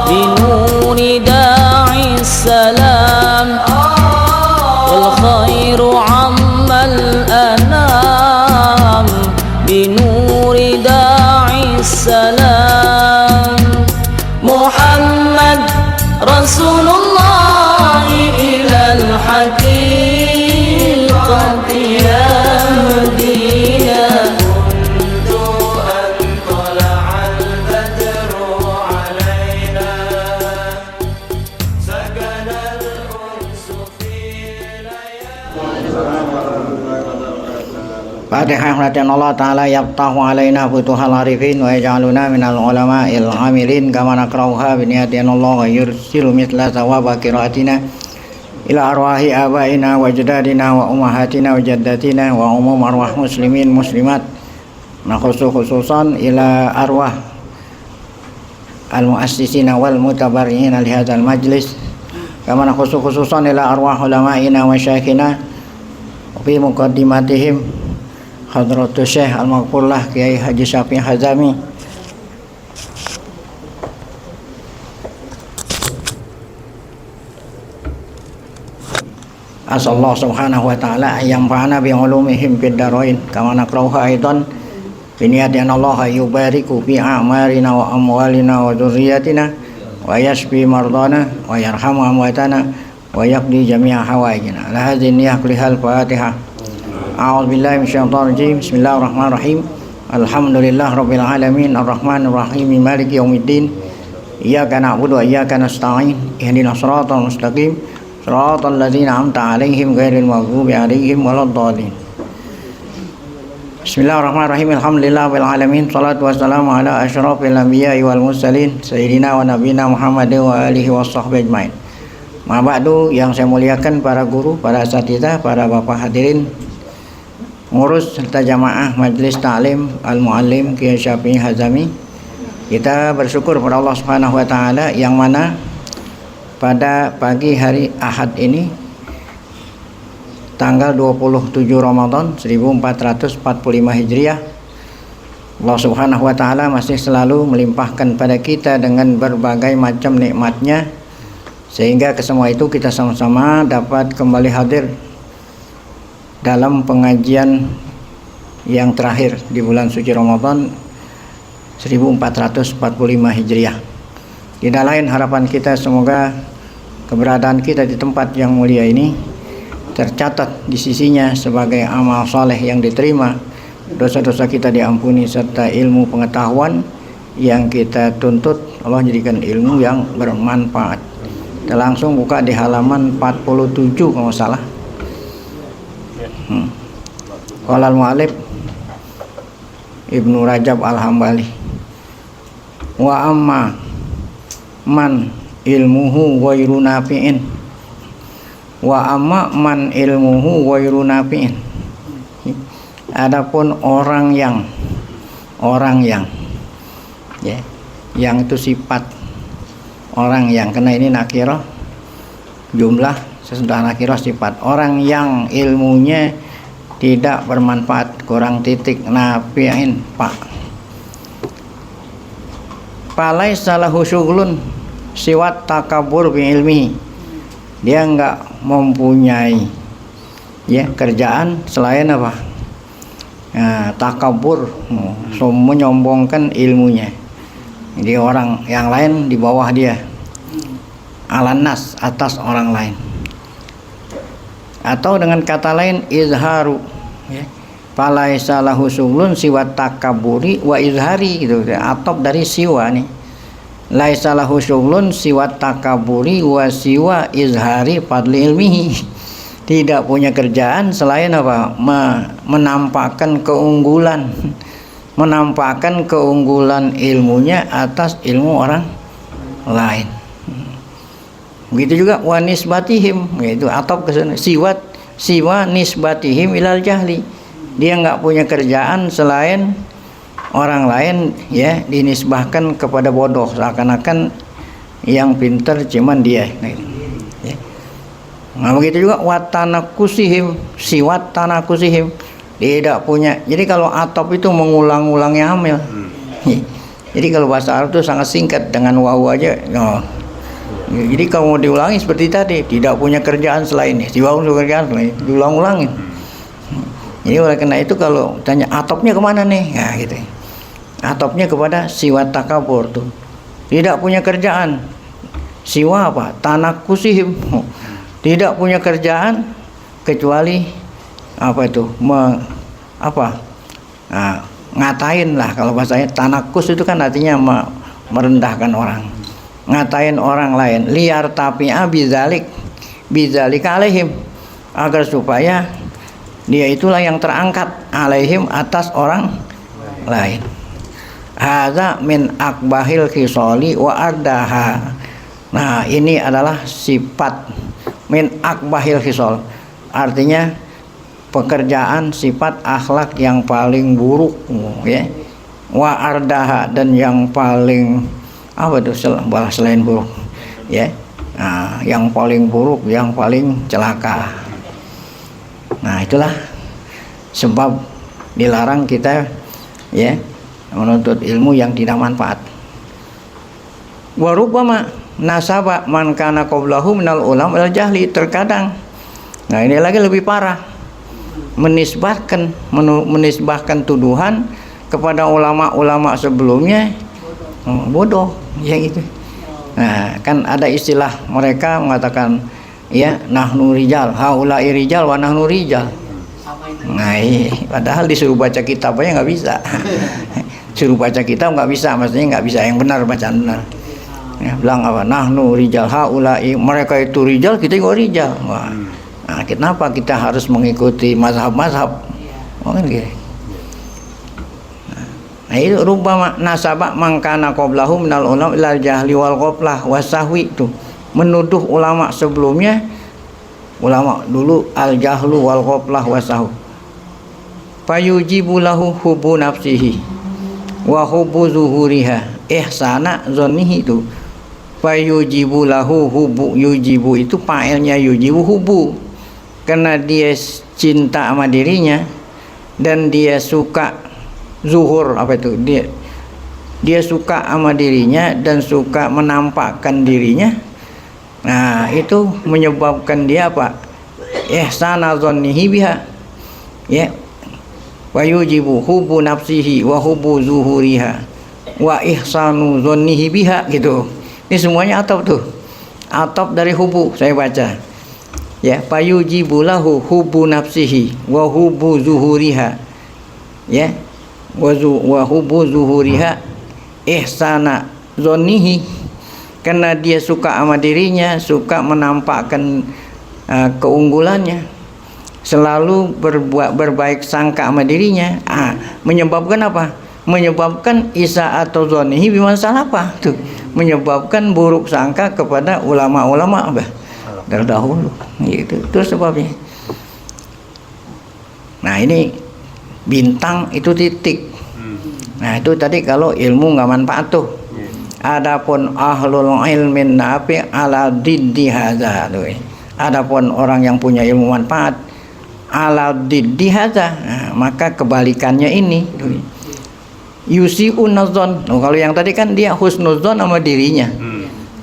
بنور داعي السلام والخير عم الأنام بنور داعي السلام محمد رسول الله إلى الحقيقة يهدينا منذ أن طلع البدر علينا سكن الأنس في Fatihah rahmatan Allah Ta'ala yaftahu alaina futuhal arifin wa yaj'aluna minal ulama'il amilin kama nakrauha biniyatin Allah wa yursilu mitla thawaba qiraatina ila arwahi abaina wa ajdadina wa ummahatina wa jaddatina wa umum arwah muslimin muslimat khususan ila arwah al-muassisina wal mutabarri'ina li hadzal majlis kama khususan ila arwah ulama'ina wa syekhina fi muqaddimatihim Hadratus Syekh Al-Maghfurlah Kiai Haji Syafi'i Hazami. Asallahu subhanahu wa ta'ala yang fa'ana bi ulumihim fid darain kama nakrauha aidan bi niyatin Allah yubariku fi a'marina wa amwalina wa dzurriyyatina wa yashfi mardana wa yarhamu amwatana wa yaqdi jami'a hawaijina. La hadhihi niyyah lihal Fatihah. A'udzubillahi minasyaitonirrajim. Bismillahirrahmanirrahim. Alhamdulillah rabbil alamin arrahmanir rahim maliki yaumiddin. Iyyaka na'budu wa iyyaka nasta'in. Ihdinas shiratal mustaqim. Shiratal ladzina an'amta 'alaihim ghairil maghdubi 'alaihim waladdallin. Bismillahirrahmanirrahim. Alhamdulillah rabbil alamin. Shalatu wassalamu ala asyrafil anbiya'i wal mursalin sayyidina wa nabiyina Muhammadin wa alihi washabbihi ajmain. Ma ba'du, yang saya muliakan para guru, para asatidzah, para bapak hadirin ngurus serta jamaah Majelis Ta'lim Al-Muallim Kiai Syafi'i Hazami. Kita bersyukur kepada Allah Subhanahu wa taala yang mana pada pagi hari Ahad ini tanggal 27 Ramadan 1445 Hijriah, Allah Subhanahu wa taala masih selalu melimpahkan pada kita dengan berbagai macam nikmatnya, sehingga kesemua itu kita sama-sama dapat kembali hadir dalam pengajian yang terakhir di bulan suci Ramadan 1445 Hijriah. Tidak lain harapan kita semoga keberadaan kita di tempat yang mulia ini tercatat di sisinya sebagai amal saleh yang diterima, dosa-dosa kita diampuni, serta ilmu pengetahuan yang kita tuntut Allah jadikan ilmu yang bermanfaat. Kita langsung buka di halaman 47 kalau salah. Qala al-mu'allif Ibnu Rajab Al-Hambali wa amma man ilmuhu ghairu nafi'in wa amma man ilmuhu ghairu nafi'in. Adapun orang yang ya, yang itu sifat orang yang, karena ini nakirah jumlah sesudah nakirah sifat orang yang ilmunya tidak bermanfaat, kurang titik nafi'in pak. Falaisa lahu syughlun siwat takabur bi ilmi. Dia enggak mempunyai ya kerjaan selain apa? Takabur, menyombongkan ilmunya. Jadi orang yang lain di bawah dia. Alanas, atas orang lain. Atau dengan kata lain izharu ya. Falaisa lahu syughlun siwa takaburi wa izhari, gitu. Atop dari siwa nih. Laisa lahu syughlun siwa takaburi wa siwa izhari fadli ilmihi. Tidak punya kerjaan selain apa? Menampakkan keunggulan, menampakkan keunggulan ilmunya atas ilmu orang lain. Begitu juga wa nisbatihim, yaitu atop ke sana, siwa nisbatihim ilal jahli. Dia enggak punya kerjaan selain orang lain ya dinisbahkan kepada bodoh, seakan-akan yang pintar cuman dia. Ya. Nah, begitu juga watanakusihim, siwatanakusihim, tidak punya. Jadi kalau atop itu mengulang-ulangnya hamil. Jadi kalau bahasa Arab itu sangat singkat dengan wawu aja. Oh. Jadi kalau mau diulangi seperti tadi, tidak punya kerjaan selain ini, tidak punya kerjaan selain ini, diulang-ulangin. Jadi oleh karena itu kalau tanya atopnya kemana nih? Nah gitu. Atopnya kepada siwa takabur tuh. Tidak punya kerjaan. Siwa apa? Tanakusihim. Tidak punya kerjaan kecuali apa itu? Ngatain lah kalau bahasanya. Tanakus itu kan artinya merendahkan orang. Ngatain orang lain, liar tapi'a bidzalik alaihim, agar supaya dia itulah yang terangkat alaihim atas orang lain. Hadza min akbahil khisali wa ardaha. Nah, ini adalah sifat min akbahil khisal. Artinya pekerjaan sifat akhlak yang paling buruk, ya. Wa ardaha, dan yang paling apa itu selain buruk, ya. Nah, yang paling buruk, yang paling celaka. Nah, itulah sebab dilarang kita, ya, menuntut ilmu yang tidak manfaat. Wa rubbama nasaba man kana qablahu minal ulama al jahli. Terkadang, nah ini lagi lebih parah, menisbahkan tuduhan kepada ulama-ulama sebelumnya bodoh, ya gitu. Nah, kan ada istilah mereka mengatakan, ya, nahnu rijal, haula'i rijal wa nahnu rijal. Nah, padahal disuruh baca kitab aja nggak bisa. Suruh baca kitab nggak bisa, maksudnya nggak bisa yang benar, bacaan benar. Ya, bilang apa? Nahnu rijal, haula'i, mereka itu rijal, kita juga rijal. Wah. Nah, kenapa kita harus mengikuti mazhab-mazhab? Oh, kan gitu. Nah, itu rubbama nasaba mangkana qablahu minal ulama ilal jahli wal ghaflah wasahwi, itu menuduh ulama sebelumnya, ulama dulu al jahlu wal ghaflah wasahwi, fayujibu lahu hubu nafsihi wa hubu zuhuriha ihsana dzannihi. Itu fayujibu lahu hubu, yujibu itu fa'ilnya yujibu hubu, karena dia cinta sama dirinya dan dia suka zuhur, apa itu, dia suka sama dirinya dan suka menampakkan dirinya. Nah, itu menyebabkan dia apa? Ihsana dzannihi biha, ya, wa yujibu hubu nafsihi wa hubu zuhuriha wa ihsanu dzannihi biha, gitu. Ini semuanya atop tuh, atop dari hubu. Saya baca, ya, fayujibu lahu hubu nafsihi wa hubu zuhuriha, ya, wa hubu zuhuriha ihsana dzannihi, karena dia suka sama dirinya, suka menampakkan keunggulannya, selalu berbaik sangka sama dirinya. Menyebabkan apa? Menyebabkan isa atau dzannihi biman salapa, tuh, menyebabkan buruk sangka kepada ulama-ulama terdahulu, gitu. Itu sebabnya. Nah, ini bintang itu titik. Nah, itu tadi kalau ilmu nggak manfaat tuh. Adapun ahlul ilmin nafi ala diddi hadza. Adapun orang yang punya ilmu manfaat ala diddi hadza, nah, maka kebalikannya ini. Yusi'un nadzon. Kalau yang tadi kan dia husnuzon sama dirinya.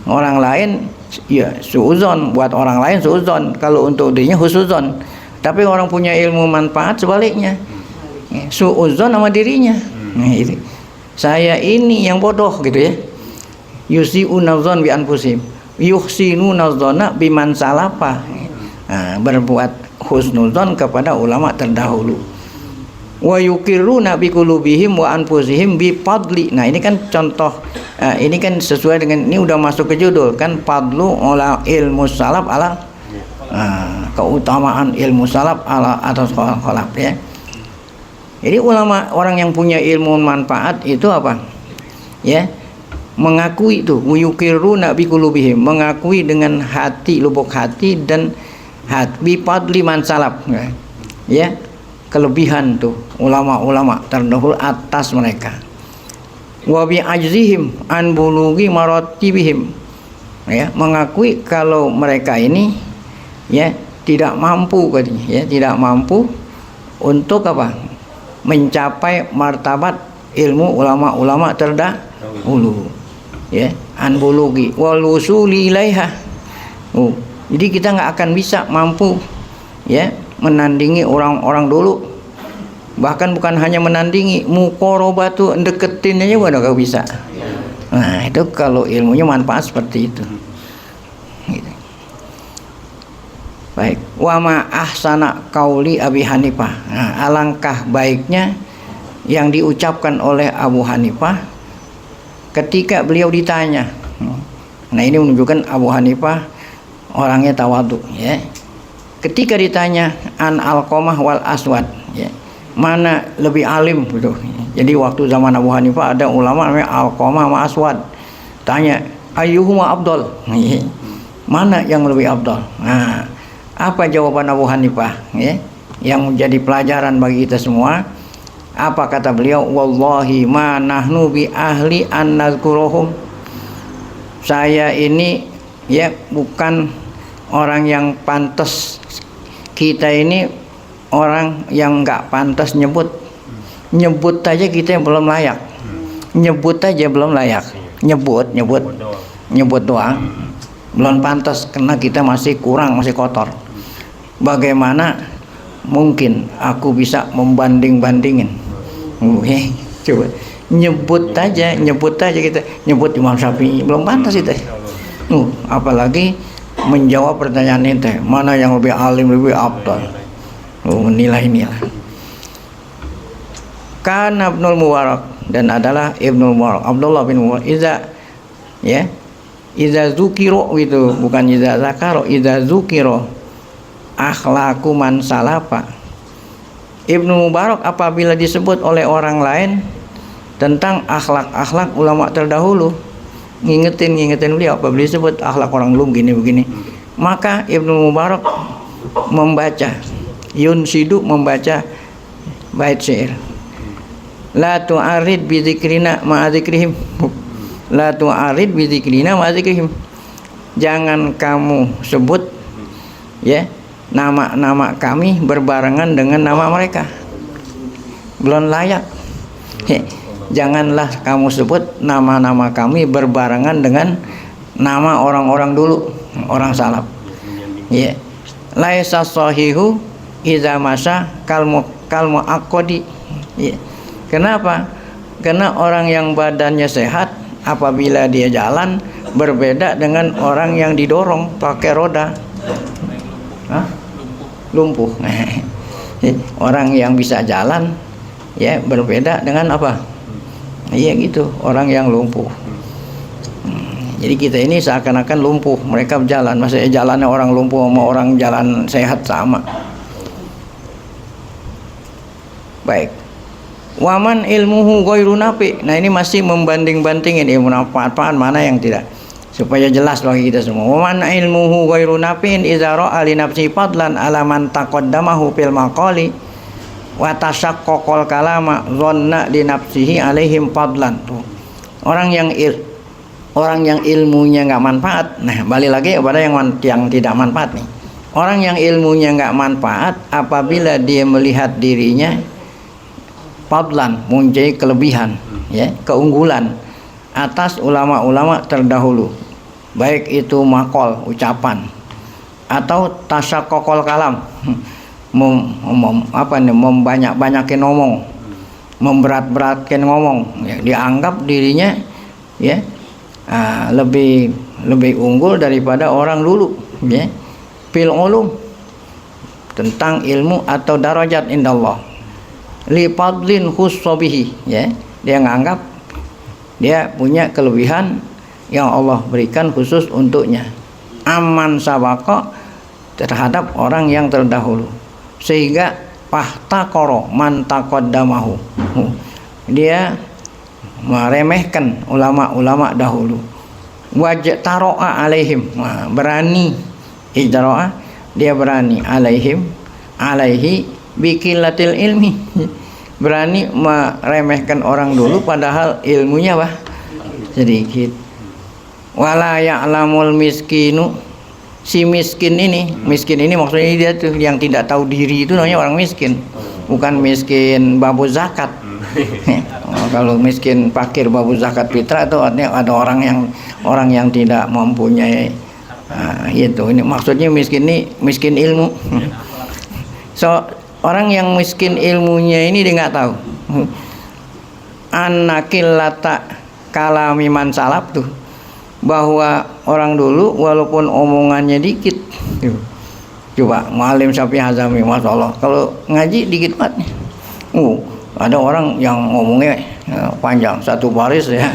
Orang lain ya suuzon, buat orang lain suuzon, kalau untuk dirinya husnuzon. Tapi orang punya ilmu manfaat sebaliknya, suuzon sama dirinya. Nah, itu. Saya ini yang bodoh, gitu ya. Yusi'un nadzon bi anfusihim, yuhsinu nadzona biman salafa. Nah, berbuat husnuzon kepada ulama terdahulu. Wa yuqirruna bi qulubihim wa anfusihim bi fadli. Nah, ini kan contoh, ini kan sesuai dengan, ini udah masuk ke judul kan, fadlu ola ilmu salaf ala, keutamaan ilmu salaf ala atas khalaf, ya. Jadi ulama, orang yang punya ilmu manfaat itu apa? Ya, mengakui itu, yuqirruna bi qulubihim, mengakui dengan hati, lubuk hati, dan bi fadli man salaf, ya, kelebihan tuh ulama-ulama terdahulu atas mereka. Wa bi ajzihim an bulughi maratibihim, ya, mengakui kalau mereka ini, ya, tidak mampu, ya, tidak mampu untuk apa? Mencapai martabat ilmu ulama-ulama ulu ya an bulugi wal wusuli ilaiha. Jadi kita nggak akan bisa mampu ya menandingi orang-orang dulu, bahkan bukan hanya menandingi, muqarabatu deketin aja udah nggak bisa. Nah itu kalau ilmunya manfaat seperti itu gitu. Baik, wa ma ahsana qauli Abi Hanifah. Nah, alangkah baiknya yang diucapkan oleh Abu Hanifah ketika beliau ditanya. Nah ini menunjukkan Abu Hanifah orangnya tawadhu ya. Ketika ditanya an Alqamah wal Aswad ya, mana lebih alim gitu. Jadi waktu zaman Abu Hanifah ada ulama namanya Alqamah sama Aswad. Tanya ayyuhuma afdal. Mana yang lebih afdal? Nah, apa jawaban Abu Hanifah ya? Yang menjadi pelajaran bagi kita semua. Apa kata beliau? Wallahi ma nahnu bi ahli an nazkuruhum. Saya ini ya bukan orang yang pantas, kita ini orang yang nggak pantas nyebut aja kita yang belum layak, nyebut aja belum layak, nyebut doang belum pantas karena kita masih kurang, masih kotor. Bagaimana mungkin aku bisa membanding-bandingin? Coba nyebut aja kita nyebut Imam Syafi'i belum pantas itu. Apalagi menjawab pertanyaan itu, mana yang lebih alim, lebih afdal. Nilai-nilai. Kana Ibnul Mubarak, dan adalah Ibnul Mubarak, Abdullah bin Mubarak, iza zukiro gitu, bukan iza zakaro, iza zukiro akhlaku man salafa. Ibnu Mubarak apabila disebut oleh orang lain tentang akhlak-akhlak ulama terdahulu, ngingetin beliau apabila disebut akhlak orang dulu begini, maka Ibnu Mubarak membaca yunsidu, membaca bait syair, la tu'arid bi dzikrina ma'a dzikrihim, la tu'arid bi dzikrina ma'a dzikrihim, jangan kamu sebut ya nama-nama kami berbarengan dengan nama mereka, belum layak. Janganlah kamu sebut nama-nama kami berbarengan dengan nama orang-orang dulu, orang salaf. Ya, laisa sahihu idza masa kalmu aqdi. Ya. Kenapa? Karena orang yang badannya sehat apabila dia jalan berbeda dengan orang yang didorong pakai roda. Lumpuh. Orang yang bisa jalan ya berbeda dengan apa? Iya gitu, orang yang lumpuh. Jadi kita ini seakan-akan lumpuh, mereka berjalan, maksudnya jalannya orang lumpuh sama orang jalan sehat sama. Baik. Waman ilmuhu ghairu nafi. Nah ini masih membanding-bandingin ilmu manfaat mana yang tidak, supaya jelas bagi kita semua. Waman ilmuhu ghairu nafin idza ra'a li nafsi fadlan ala man taqaddamahu fil maqali wa tashaqqaqal kalama dhanna li nafsihi alaihim fadlan. Orang yang ilmunya nggak manfaat. Nah balik lagi kepada yang tidak manfaat nih. Orang yang ilmunya nggak manfaat apabila dia melihat dirinya fadlan, mempunyai kelebihan ya, keunggulan atas ulama-ulama terdahulu, baik itu makol, ucapan, atau tasyaqqaqal kalam, membanyak-banyakin ngomong, memberat-beratkan ngomong ya, dianggap dirinya ya lebih unggul daripada orang dulu ya, fil ulum, tentang ilmu atau darajat indallah, li fadlin khussabihi ya, dia nganggap dia punya kelebihan yang Allah berikan khusus untuknya, aman sabaqah, terhadap orang yang terdahulu, sehingga fahtaqara man taqaddamahu, dia meremehkan ulama-ulama dahulu, wajtara'a alaihim, berani ijtara'a, dia berani alaihim, alaihi biqillatil ilmi, berani meremehkan orang dulu padahal ilmunya sedikit. Wala ya'lamul miskinu, si miskin ini maksudnya dia tuh yang tidak tahu diri, itu namanya orang miskin, bukan miskin babu zakat Kalau miskin fakir babu zakat fitrah itu artinya ada orang yang tidak mempunyai itu. Ini maksudnya miskin ini miskin ilmu. So orang yang miskin ilmunya ini dia nggak tahu. Anakilata kalami man salaf tuh, bahwa orang dulu walaupun omongannya dikit tuh. Coba Muallim Syafi'i Hazami, Masya Allah, kalau ngaji dikit banget. Ada orang yang ngomongnya panjang satu baris ya.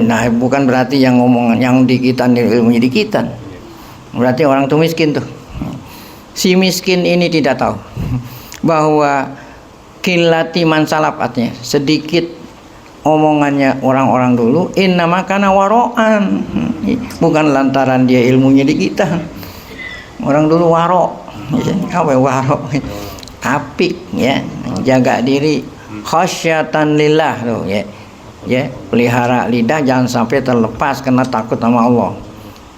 Nah, bukan berarti yang ngomong yang dikitan ilmunya dikitan. Berarti orang tuh miskin tuh. Si miskin ini tidak tahu bahwa kilati man salaf artinya sedikit omongannya orang-orang dulu innama kana waro'an, bukan lantaran dia ilmunya dikitan. Orang dulu waro, apa waro? Apik ya, jaga diri, khasyatan lillah tuh ya, pelihara lidah jangan sampai terlepas karena takut sama Allah.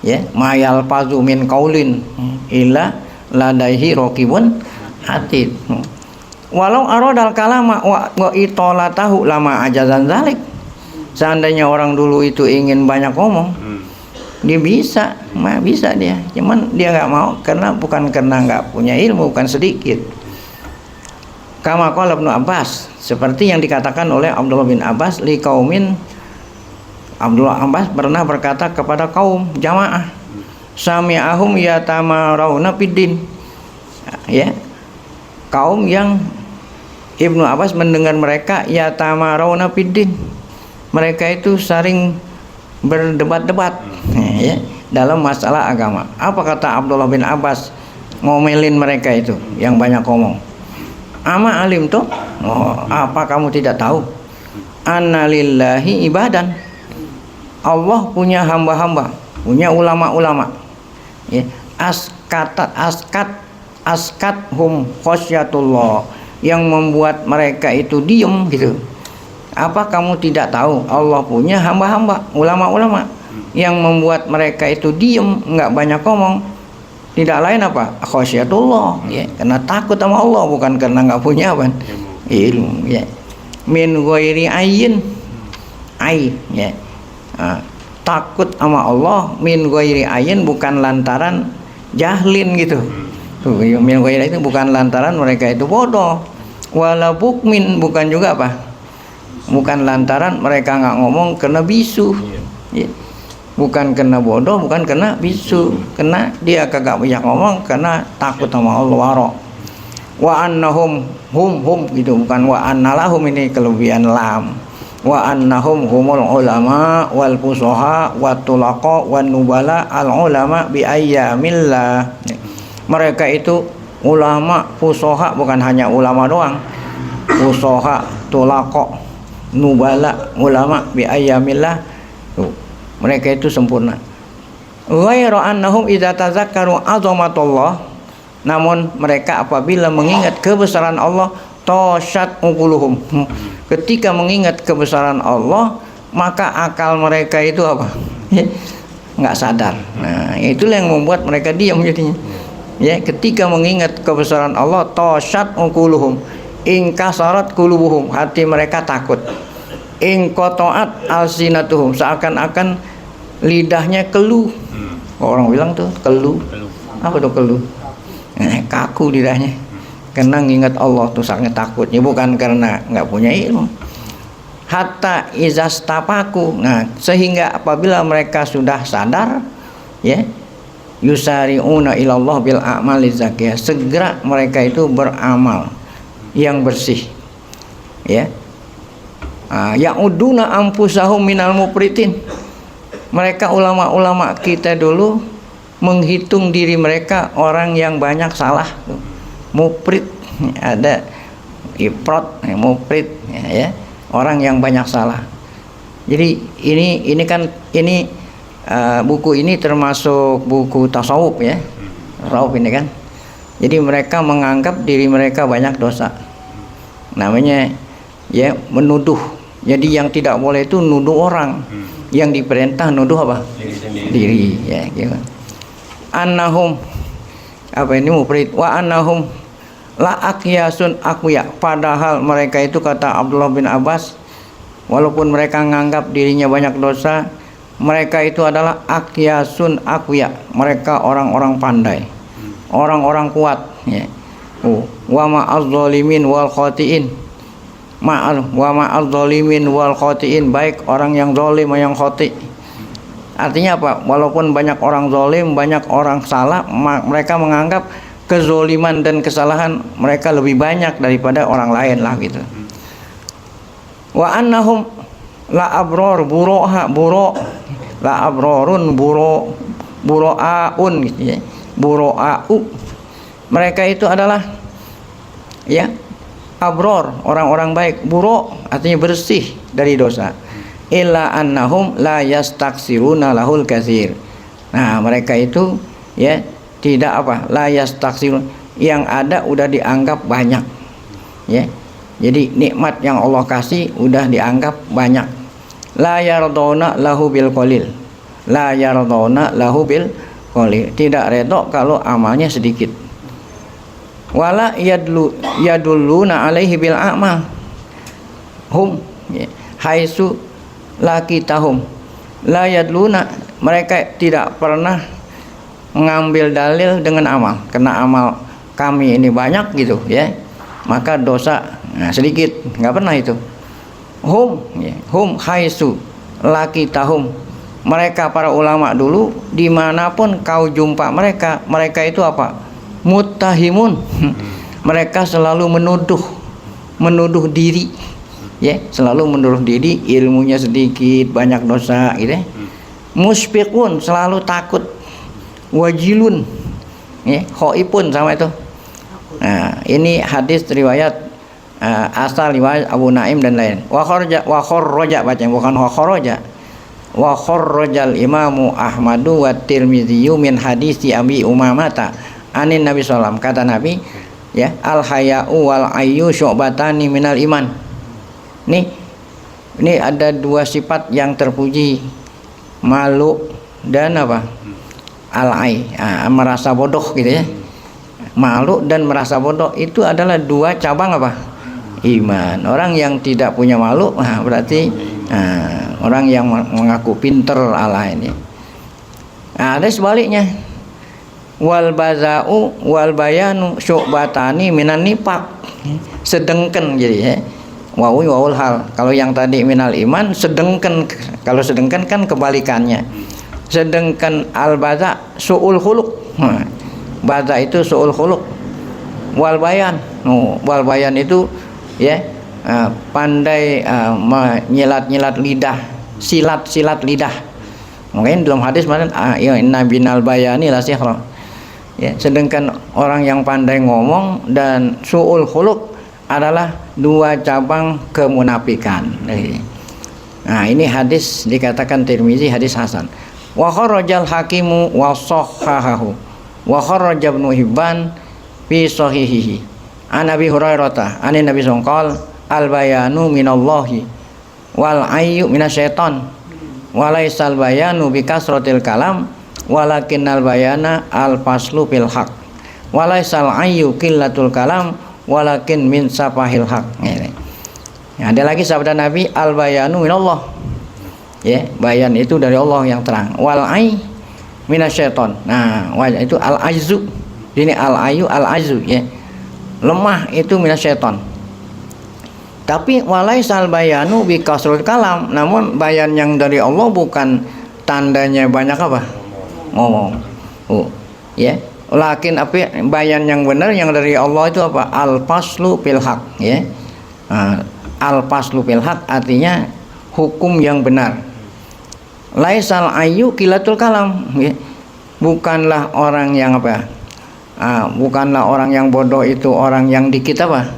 Ya, mayal pazu min qaulin illa ladaihi raqibun atid. Walau aradal kalama wa itolatahu lama ajazan zalik. Seandainya orang dulu itu ingin banyak ngomong, dia bisa dia, cuman dia nggak mau bukan karena nggak punya ilmu, bukan sedikit. Kama qala Ibnu Abbas, seperti yang dikatakan oleh Abdullah bin Abbas li kaumin. Abdullah Abbas pernah berkata kepada kaum jamaah, sami'ahum yatamarawna fiddin, ya, kaum yang Ibnu Abbas mendengar mereka yatamarawna fiddin, mereka itu sering berdebat-debat ya, dalam masalah agama. Apa kata Abdullah bin Abbas ngomelin mereka itu yang banyak ngomong? Ama alim tuh, apa kamu tidak tahu? Annalillahi ibadan, Allah punya hamba-hamba, punya ulama-ulama. Ya, askat hum khosyatullah, yang membuat mereka itu diem gitu. Apa kamu tidak tahu Allah punya hamba-hamba, ulama-ulama yang membuat mereka itu diem, nggak banyak ngomong? Tidak lain apa? Khosyatullah, ya, karena takut sama Allah, bukan karena nggak punya apa? Ilmu, ya. Min ghairi ayyin, ya. Takut sama Allah min ghairi ayyin, bukan lantaran jahlin gitu. Tuh, min ghairi itu bukan lantaran mereka itu bodoh. Wala bukmin, bukan juga apa? Bukan lantaran mereka nggak ngomong karena bisu, ya. Bukan karena bodoh, bukan karena bisu, karena dia kagak banyak ngomong karena takut sama Allah. Waro wa annahum hum gitu, bukan wa annalahum, ini kelebihan lam. Wa annahum humul ulama wal fusoha wat tulaqa wan nubala al ulama bi ayyamillah. Mereka itu ulama fusoha, bukan hanya ulama doang, fusoha, tulaqa, nubala, ulama bi ayyamillah. Tuh, mereka itu sempurna. Ghairu annahum idza tazakkaru azamatullah, namun mereka apabila mengingat kebesaran Allah, tosyat uquluhum, ketika mengingat kebesaran Allah maka akal mereka itu apa? Nggak sadar. Nah, itulah yang membuat mereka diam jadinya. Ya, ketika mengingat kebesaran Allah, tosyat uquluhum, ingkasarat qulubuhum, hati mereka takut. Ingqata'at alsinatuhum, seakan-akan lidahnya keluh. Orang bilang tuh keluh. Apa tuh keluh? Kaku lidahnya. Karena ngingat Allah tuh sangat takutnya, bukan karena nggak punya ilmu. Hatta izastapaku, nah sehingga apabila mereka sudah sadar, ya, yusari'una ilallah bil a'mali zakiyah, segera mereka itu beramal yang bersih, ya. Ya'uduna anfusahum minal mupritin, mereka ulama-ulama kita dulu menghitung diri mereka orang yang banyak salah. Muprit, ada ifrat, muprit, ya, orang yang banyak salah. Jadi ini kan buku ini termasuk buku tasawuf, ya, tasawuf ini kan. Jadi mereka menganggap diri mereka banyak dosa, namanya ya menuduh. Jadi yang tidak boleh itu nuduh orang, yang diperintah nuduh apa? Diri, ya, gitu. Annahum, apa ini mufrid, wa annahum la akyasun aqwiya, padahal mereka itu, kata Abdullah bin Abbas, walaupun mereka menganggap dirinya banyak dosa, mereka itu adalah akyasun aqwiya, mereka orang-orang pandai, orang-orang kuat, ya. Wa ma'az zalimin wal khati'in, wa ma'az zalimin wal khati'in, baik orang yang zalim yang khati'. Artinya apa? Walaupun banyak orang zalim, banyak orang salah, mereka menganggap kezoliman dan kesalahan mereka lebih banyak daripada orang lain lah gitu. Wa annahum la abror buroha buro la abrorun buro buroaun gitu ya. Buroau, mereka itu adalah ya abror, orang-orang baik. Buro artinya bersih dari dosa. Illa annahum la yastaksiruna lahul katsir. Nah, mereka itu ya tidak apa? La yastaksirun, yang ada udah dianggap banyak. Ya. Jadi nikmat yang Allah kasih udah dianggap banyak. La yardona lahu bil qalil. La yardona lahu bil qalil. Tidak redha kalau amalnya sedikit. Wala yadulluna alaihi bil a'mal. Hum ya, haitsu lakitahum la yadluna, mereka tidak pernah mengambil dalil dengan amal, karena amal kami ini banyak gitu ya, maka dosa sedikit, nggak pernah itu. Hum ya, hum haitsu lakitahum, mereka para ulama dulu dimanapun kau jumpa mereka, mereka itu apa? Muttahimun, mereka selalu menuduh diri. Ya, selalu menuduh diri, ilmunya sedikit, banyak dosa gitu ya. Musfiqun, selalu takut. Wajilun, ya, khaifun sama itu. Nah, ini hadis riwayat asal riwayat Abu Naim dan lain. Wa kharraja baca, bukan wa kharaja. Wa kharrajal Imamu Ahmadu wa Tirmidzi min hadisi Abi Umamata anin Nabi sallallahu, kata Nabi ya, al haya'u wal ayyu syu'batani minal iman. Ini ada dua sifat yang terpuji, malu dan apa? Al-ai, merasa bodoh gitu ya. Malu dan merasa bodoh itu adalah dua cabang apa? Iman. Orang yang tidak punya malu, berarti orang yang mengaku pinter Allah ini. Ada sebaliknya. Wal bazau wal bayanu syu'batani minan nifaq. Sedengken jadi ya. Wawul hal. Kalau yang tadi minal iman, sedengkan. Kalau sedengkan kan kebalikannya. Sedengkan al baza suul khuluq. Baza itu suul khuluq. Wal bayan. Wal bayan itu ya pandai menyilat-nyilat lidah, silat-silat lidah. Mungkin dalam hadis mana inna binal bayani la sihra. Ya, sedangkan orang yang pandai ngomong dan suul khuluq adalah dua cabang kemunafikan. Nah, ini hadis dikatakan Tirmizi hadis hasan. Wa kharrajal hakimu wa sahhahahu wa kharraja Ibnu Hibban fi sahihihi. An Abi Hurairah anin Nabi sallallahu al bayanu minallahi wal ayyu minasyaiton wa laisal bayanu bi kasratil kalam walakinnal bayana al faslu bil haq wa laisal ayyu qillatul kalam walakin min safahil haq. Ya, ada lagi sabda Nabi, al bayanu minallah. Ya, bayan itu dari Allah yang terang. Wal ai minasyaiton. Nah, itu al azu. Ini al ayu al azu ya. Lemah itu minasyaiton. Tapi walaisal bayanu bi kasrul kalam. Namun bayan yang dari Allah bukan tandanya banyak apa? Ngomong. Ya. Lakin apa bayan yang benar yang dari Allah itu apa? Al-faslu fil haq ya. Al-faslu fil haq artinya hukum yang benar. Laisal ayu qilatul kalam ya. Bukanlah orang yang apa? Bukanlah orang yang bodoh itu orang yang dikit apa?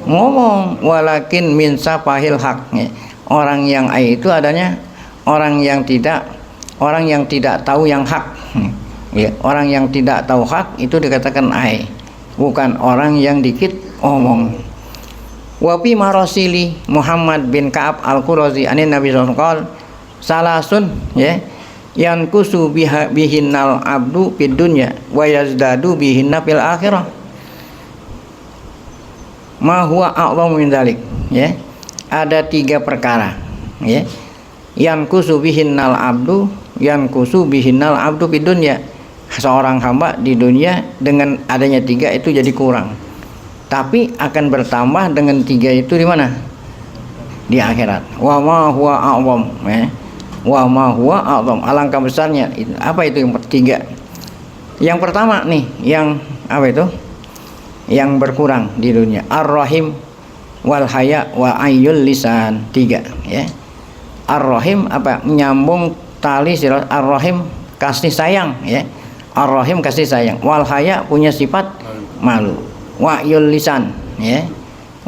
Ngomong. Walakin min safahil haq ya. Orang yang ai itu adanya orang yang tidak tahu yang hak. Ya, orang yang tidak tahu hak itu dikatakan ai, bukan orang yang dikit omong. Wa fi marasili Muhammad bin Ka'ab al-Qurazi anin Nabi sallallahu alaihi wasallam salasun ya yankusu bihinnal abdu fid dunya wa yazdadu bihinna fil akhirah. ma huwa a'dhamu min dzalik, ya. Ada 3 perkara, ya. Yankusu bihinnal abdu, yankusu bihinnal abdu fid dunya. Seorang hamba di dunia dengan adanya 3 itu jadi kurang. Tapi akan bertambah dengan 3 itu di mana? Di akhirat. Wa ma huwa a'dham, ya. Wa ma huwa a'dham. Alangkah besarnya. Apa itu yang 3? Yang pertama nih, yang apa itu? Yang berkurang di dunia. Ar-Rahim wal haya wa ayyul lisan. 3, ya. Ar-Rahim apa? Menyambung tali sirat. Ar-Rahim kasih sayang, ya. Ar-Rahim kasih sayang. Wal haya punya sifat malu. Wa ayyul lisan, ya.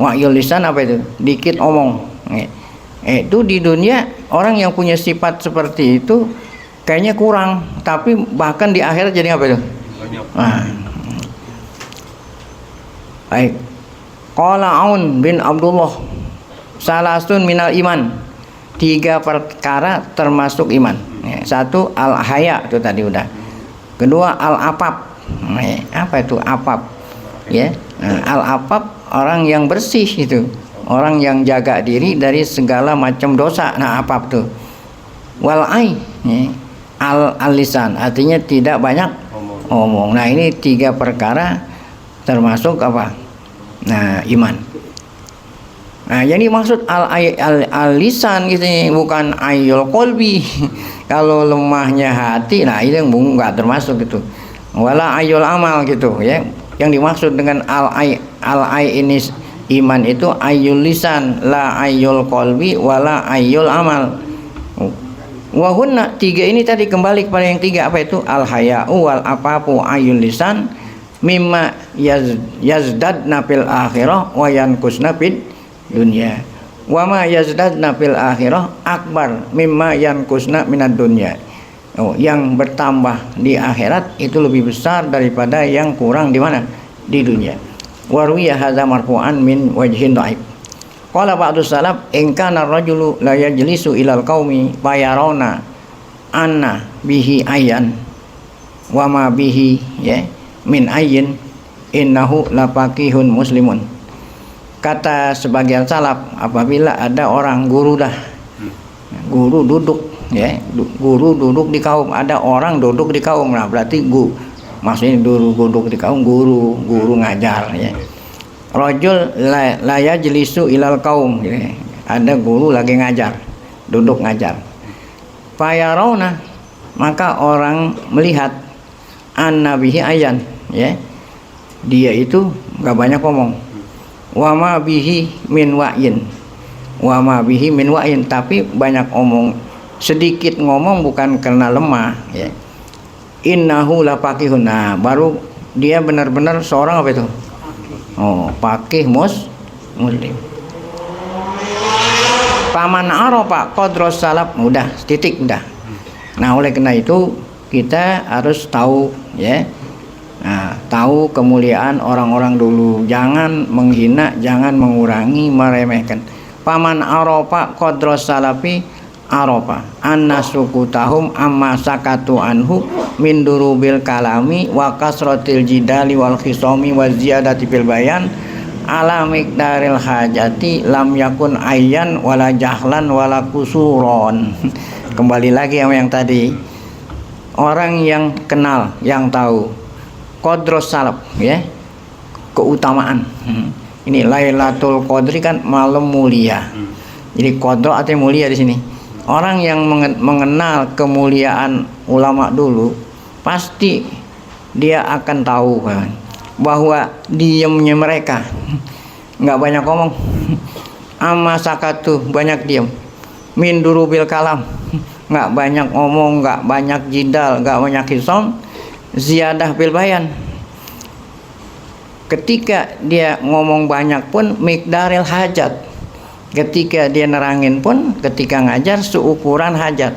Wa ayyul lisan apa itu? Dikit omong, ya. Itu di dunia orang yang punya sifat seperti itu kayaknya kurang, tapi bahkan di akhirat jadi apa itu? Nah. Baik. Qala Aun bin Abdullah, salasun minal iman. 3 perkara termasuk iman. Ya, 1 al-haya itu tadi udah. Kedua al-afaf. Apa itu afaf? Ya. Nah, al-afaf orang yang bersih itu. Orang yang jaga diri dari segala macam dosa. Nah, apa tuh? Wal'ai, ya. Al-lisan, artinya tidak banyak omong. Nah, ini 3 perkara termasuk apa? Nah, iman. Nah, yang dimaksud al-lisan gitu, bukan ayyul qalbi. Kalau lemahnya hati, nah itu yang enggak termasuk gitu. Wala ayyul amal gitu, ya. Yang dimaksud dengan al-ai ini iman itu ayyul lisan, la ayyul qalbi, wala ayyul amal. Wahunna 3 ini tadi kembali kepada yang 3, apa itu? Al-haya'u wal afafu ayyul lisan mimma yazdadna fil akhirah wa yankusna fid dunya. Wa ma yazdadna fil akhirah akbar mimma yankusna minad dunya. Yang bertambah di akhirat itu lebih besar daripada yang kurang di mana? Di dunia. Warwiya hadza marfu'an min wajhin dhaif. Qala ba'du salaf in kana ar-rajulu la yajlisu ilal qaumi fayarawna anna bihi ayyan wa ma bihi, ya, min ayyin innahu lapaqihun muslimun. Kata sebagian salaf, apabila ada orang guru duduk, ya, guru duduk di kaum, ada orang duduk di kaum, nah berarti maksudnya duduk di kaum, guru ngajar, ya. Rajul la yajlisu ilal qaum, ya. Ada guru lagi ngajar, duduk ngajar. Fayarawna, maka orang melihat annabihi ayan, ya. Dia itu enggak banyak ngomong. Wa ma bihi min wa'in. Wa ma bihi min wa'in, tapi banyak omong. Sedikit ngomong bukan karena lemah, ya. Innahu lapaqihun. Nah, baru dia benar-benar seorang apa itu? Faqih muslim. Paman arafa qadros salaf, udah titik udah. Nah, oleh karena itu kita harus tahu, ya. Nah, tahu kemuliaan orang-orang dulu, jangan menghina, jangan mengurangi, meremehkan. Paman arafa qadros salafi arafa anna sukutahum amma sakatu anhu min durubil kalami wa kasratil jidali wal khisami wa ziyadati fil bayan ala miqdaril hajati lam yakun ayyan wala jahlan wala kusuron. Kembali lagi sama yang tadi, orang yang kenal, yang tahu qadros salaf, ya, keutamaan. Ini Lailatul Qadri kan malam mulia. Jadi qadro artinya mulia di sini. Orang yang mengenal kemuliaan ulama dulu, pasti dia akan tahu kan, bahwa diamnya mereka nggak banyak ngomong, amma sakatu banyak diam, min durubil kalam nggak banyak ngomong, nggak banyak jidal, nggak banyak hisam, ziyadah bil bayan. Ketika dia ngomong banyak pun miqdaril hajat. Ketika dia nerangin pun, ketika ngajar seukuran hajat.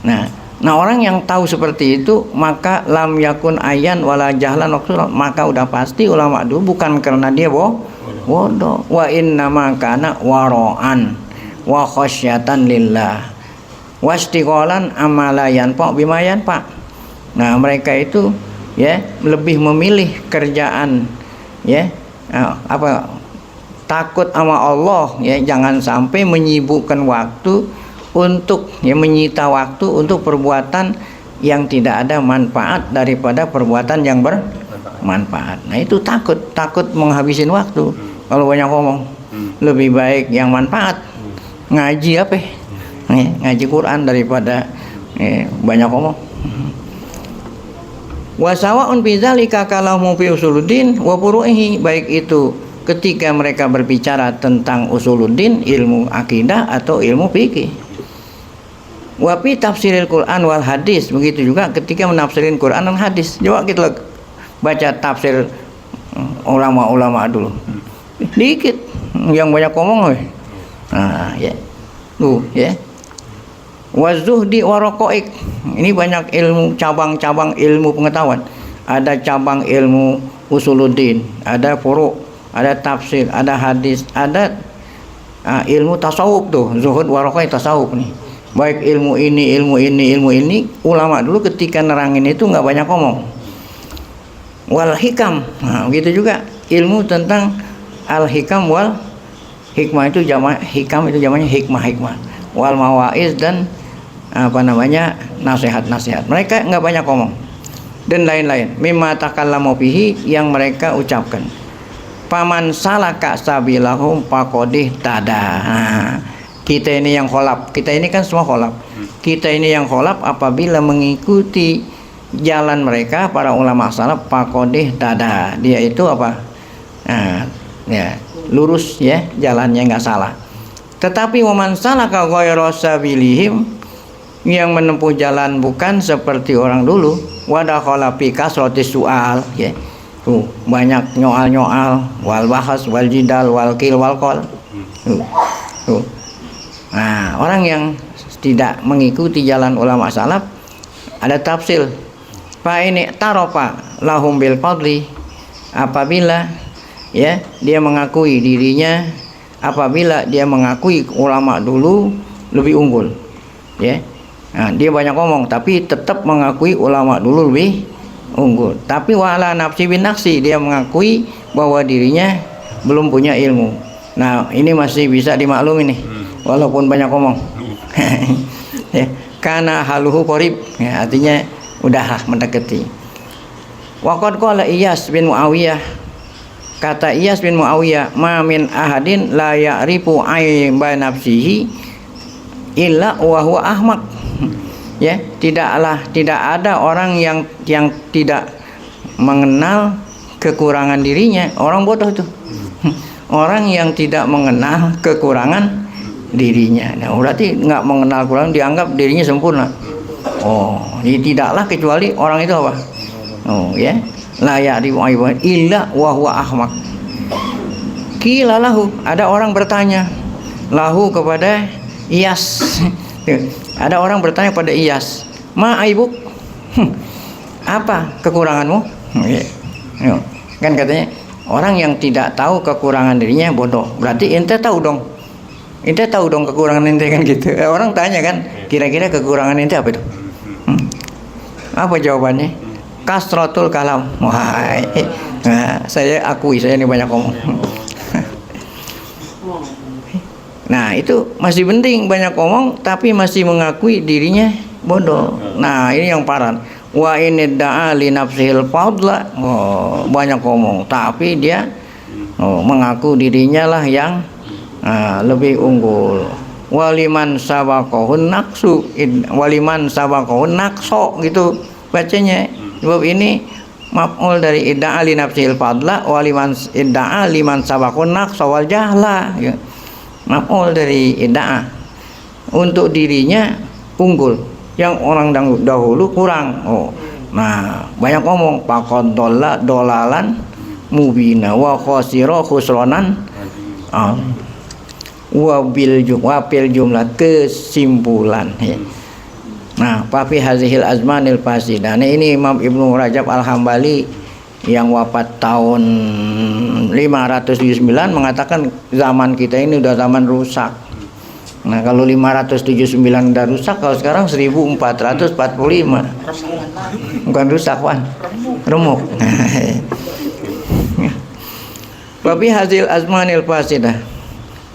Nah orang yang tahu seperti itu, maka lam yakun ayan wala jahlan waqsuran, maka udah pasti ulama dulu bukan karena dia bodoh, wa inna ma kana wara'an wa khasyatan lillah wastiqalan amalayan pak bimayan pak. Nah mereka itu, ya, lebih memilih kerjaan, ya, takut sama Allah ya, jangan sampai menyibukkan waktu untuk ya, menyita waktu untuk perbuatan yang tidak ada manfaat daripada perbuatan yang bermanfaat. Nah itu takut menghabisin waktu. Kalau banyak ngomong, lebih baik yang manfaat ngaji apa ya, ngaji Quran daripada banyak ngomong. Wasawa'un fi dzalika kalamu fi usuluddin wa furu'ihi, baik itu ketika mereka berbicara tentang usuluddin, ilmu akidah atau ilmu fikih. Wa fi tafsiril Quran wal hadis, begitu juga ketika menafsirin Quran dan hadis. Coba kita baca tafsir ulama-ulama dulu. Dikit yang banyak ngomong weh. Nah, ya. Tuh, ya. Wazuhdi waraqaik, ini banyak ilmu, cabang-cabang ilmu pengetahuan. Ada cabang ilmu usuluddin, ada furu', ada tafsir, ada hadis, ada ilmu tasawuf tuh, zuhud waraqaik tasawuf nih. Baik ilmu ini, ulama dulu ketika nerangin itu nggak banyak ngomong. Wal hikam, nah, begitu juga ilmu tentang al hikam wal hikmah, itu jamak hikam, itu jamaknya hikmah. Wal mawaiz, dan nasihat-nasihat. Mereka nggak banyak ngomong. Dan lain-lain. Mimma takallamu bihi, yang mereka ucapkan. Paman salaka sabilahum faqadih tada. Nah, kita ini yang kholaf. Kita ini kan semua kholaf. Kita ini yang kholaf apabila mengikuti jalan mereka para ulama salaf, faqadih tada. Dia itu apa? Nah, ya, lurus ya, jalannya nggak salah. Tetapi waman salaka ghayra sabilihim, yang menempuh jalan bukan seperti orang dulu, wadakhala fi kasrati soal ya. Tuh, banyak nyoal-nyoal, wal bahas wal jidal wal qil wal qol. Tuh. Nah, orang yang tidak mengikuti jalan ulama salaf, ada tafsir. Fa ini tarofa lahum bil fadli, apabila ya dia mengakui dirinya, apabila dia mengakui ulama dulu lebih unggul ya. Nah, dia banyak ngomong tapi tetap mengakui ulama dulu lebih unggul. Tapi wala nafsi bin nafsi, dia mengakui bahwa dirinya belum punya ilmu. Nah, ini masih bisa dimaklumi nih, walaupun banyak ngomong. Ya, karena haluhu qorib, ya, artinya udah mendekati. Waqad qala Iyas bin Muawiyah, kata Iyas bin Muawiyah, ma min ahadin la ya'rifu aiba nafsihi illa wa huwa ahmaq. Ya, tidak ada orang yang tidak mengenal kekurangan dirinya, orang bodoh itu. Orang yang tidak mengenal kekurangan dirinya. Nah, berarti nggak mengenal kekurangan, dianggap dirinya sempurna. Oh, jadi tidaklah kecuali orang itu apa? Oh, ya. La ya'rifu aiban illa wa huwa ahmaq. Qila lahu, ada orang bertanya lahu kepada Iyas. Ada orang bertanya pada Iyas, ma aibuk, apa kekuranganmu? Kan katanya orang yang tidak tahu kekurangan dirinya bodoh. Berarti ente tahu dong kekurangan ente, kan gitu. Orang tanya kan, kira-kira kekurangan ente apa itu? Apa jawabannya? Kasratul kalam. Wah, nah, saya akui saya ini banyak ngomong. Nah, itu masih penting, banyak ngomong tapi masih mengakui dirinya bodoh. Nah, ini yang parah. Wa in da'a li nafsihil fadla, banyak ngomong tapi dia mengaku dirinya lah yang lebih unggul. Waliman sabaqahun naqsu, waliman sabaqahun naqso, gitu bacanya. Sebab ini maf'ul dari idda'a li nafsihil fadla, waliman idda'a liman sabaqahun naqso wal jahla, ya. Maf'ul dari idda'a, untuk dirinya unggul, yang orang dahulu kurang. Nah, banyak ngomong, faqad dhalla dolalan mubina wa khasira khusranan wa bil jumlah, kesimpulan ya. Nah, fa fi hazihil azmanil fasidah. Nah, ini Imam Ibnu Rajab Al-Hambali yang wafat tahun 579 mengatakan zaman kita ini udah zaman rusak. Nah, kalau 579 udah rusak, kalau sekarang 1445 bukan rusak, Wan, remuk. Wa bi hazil azmanil fasidah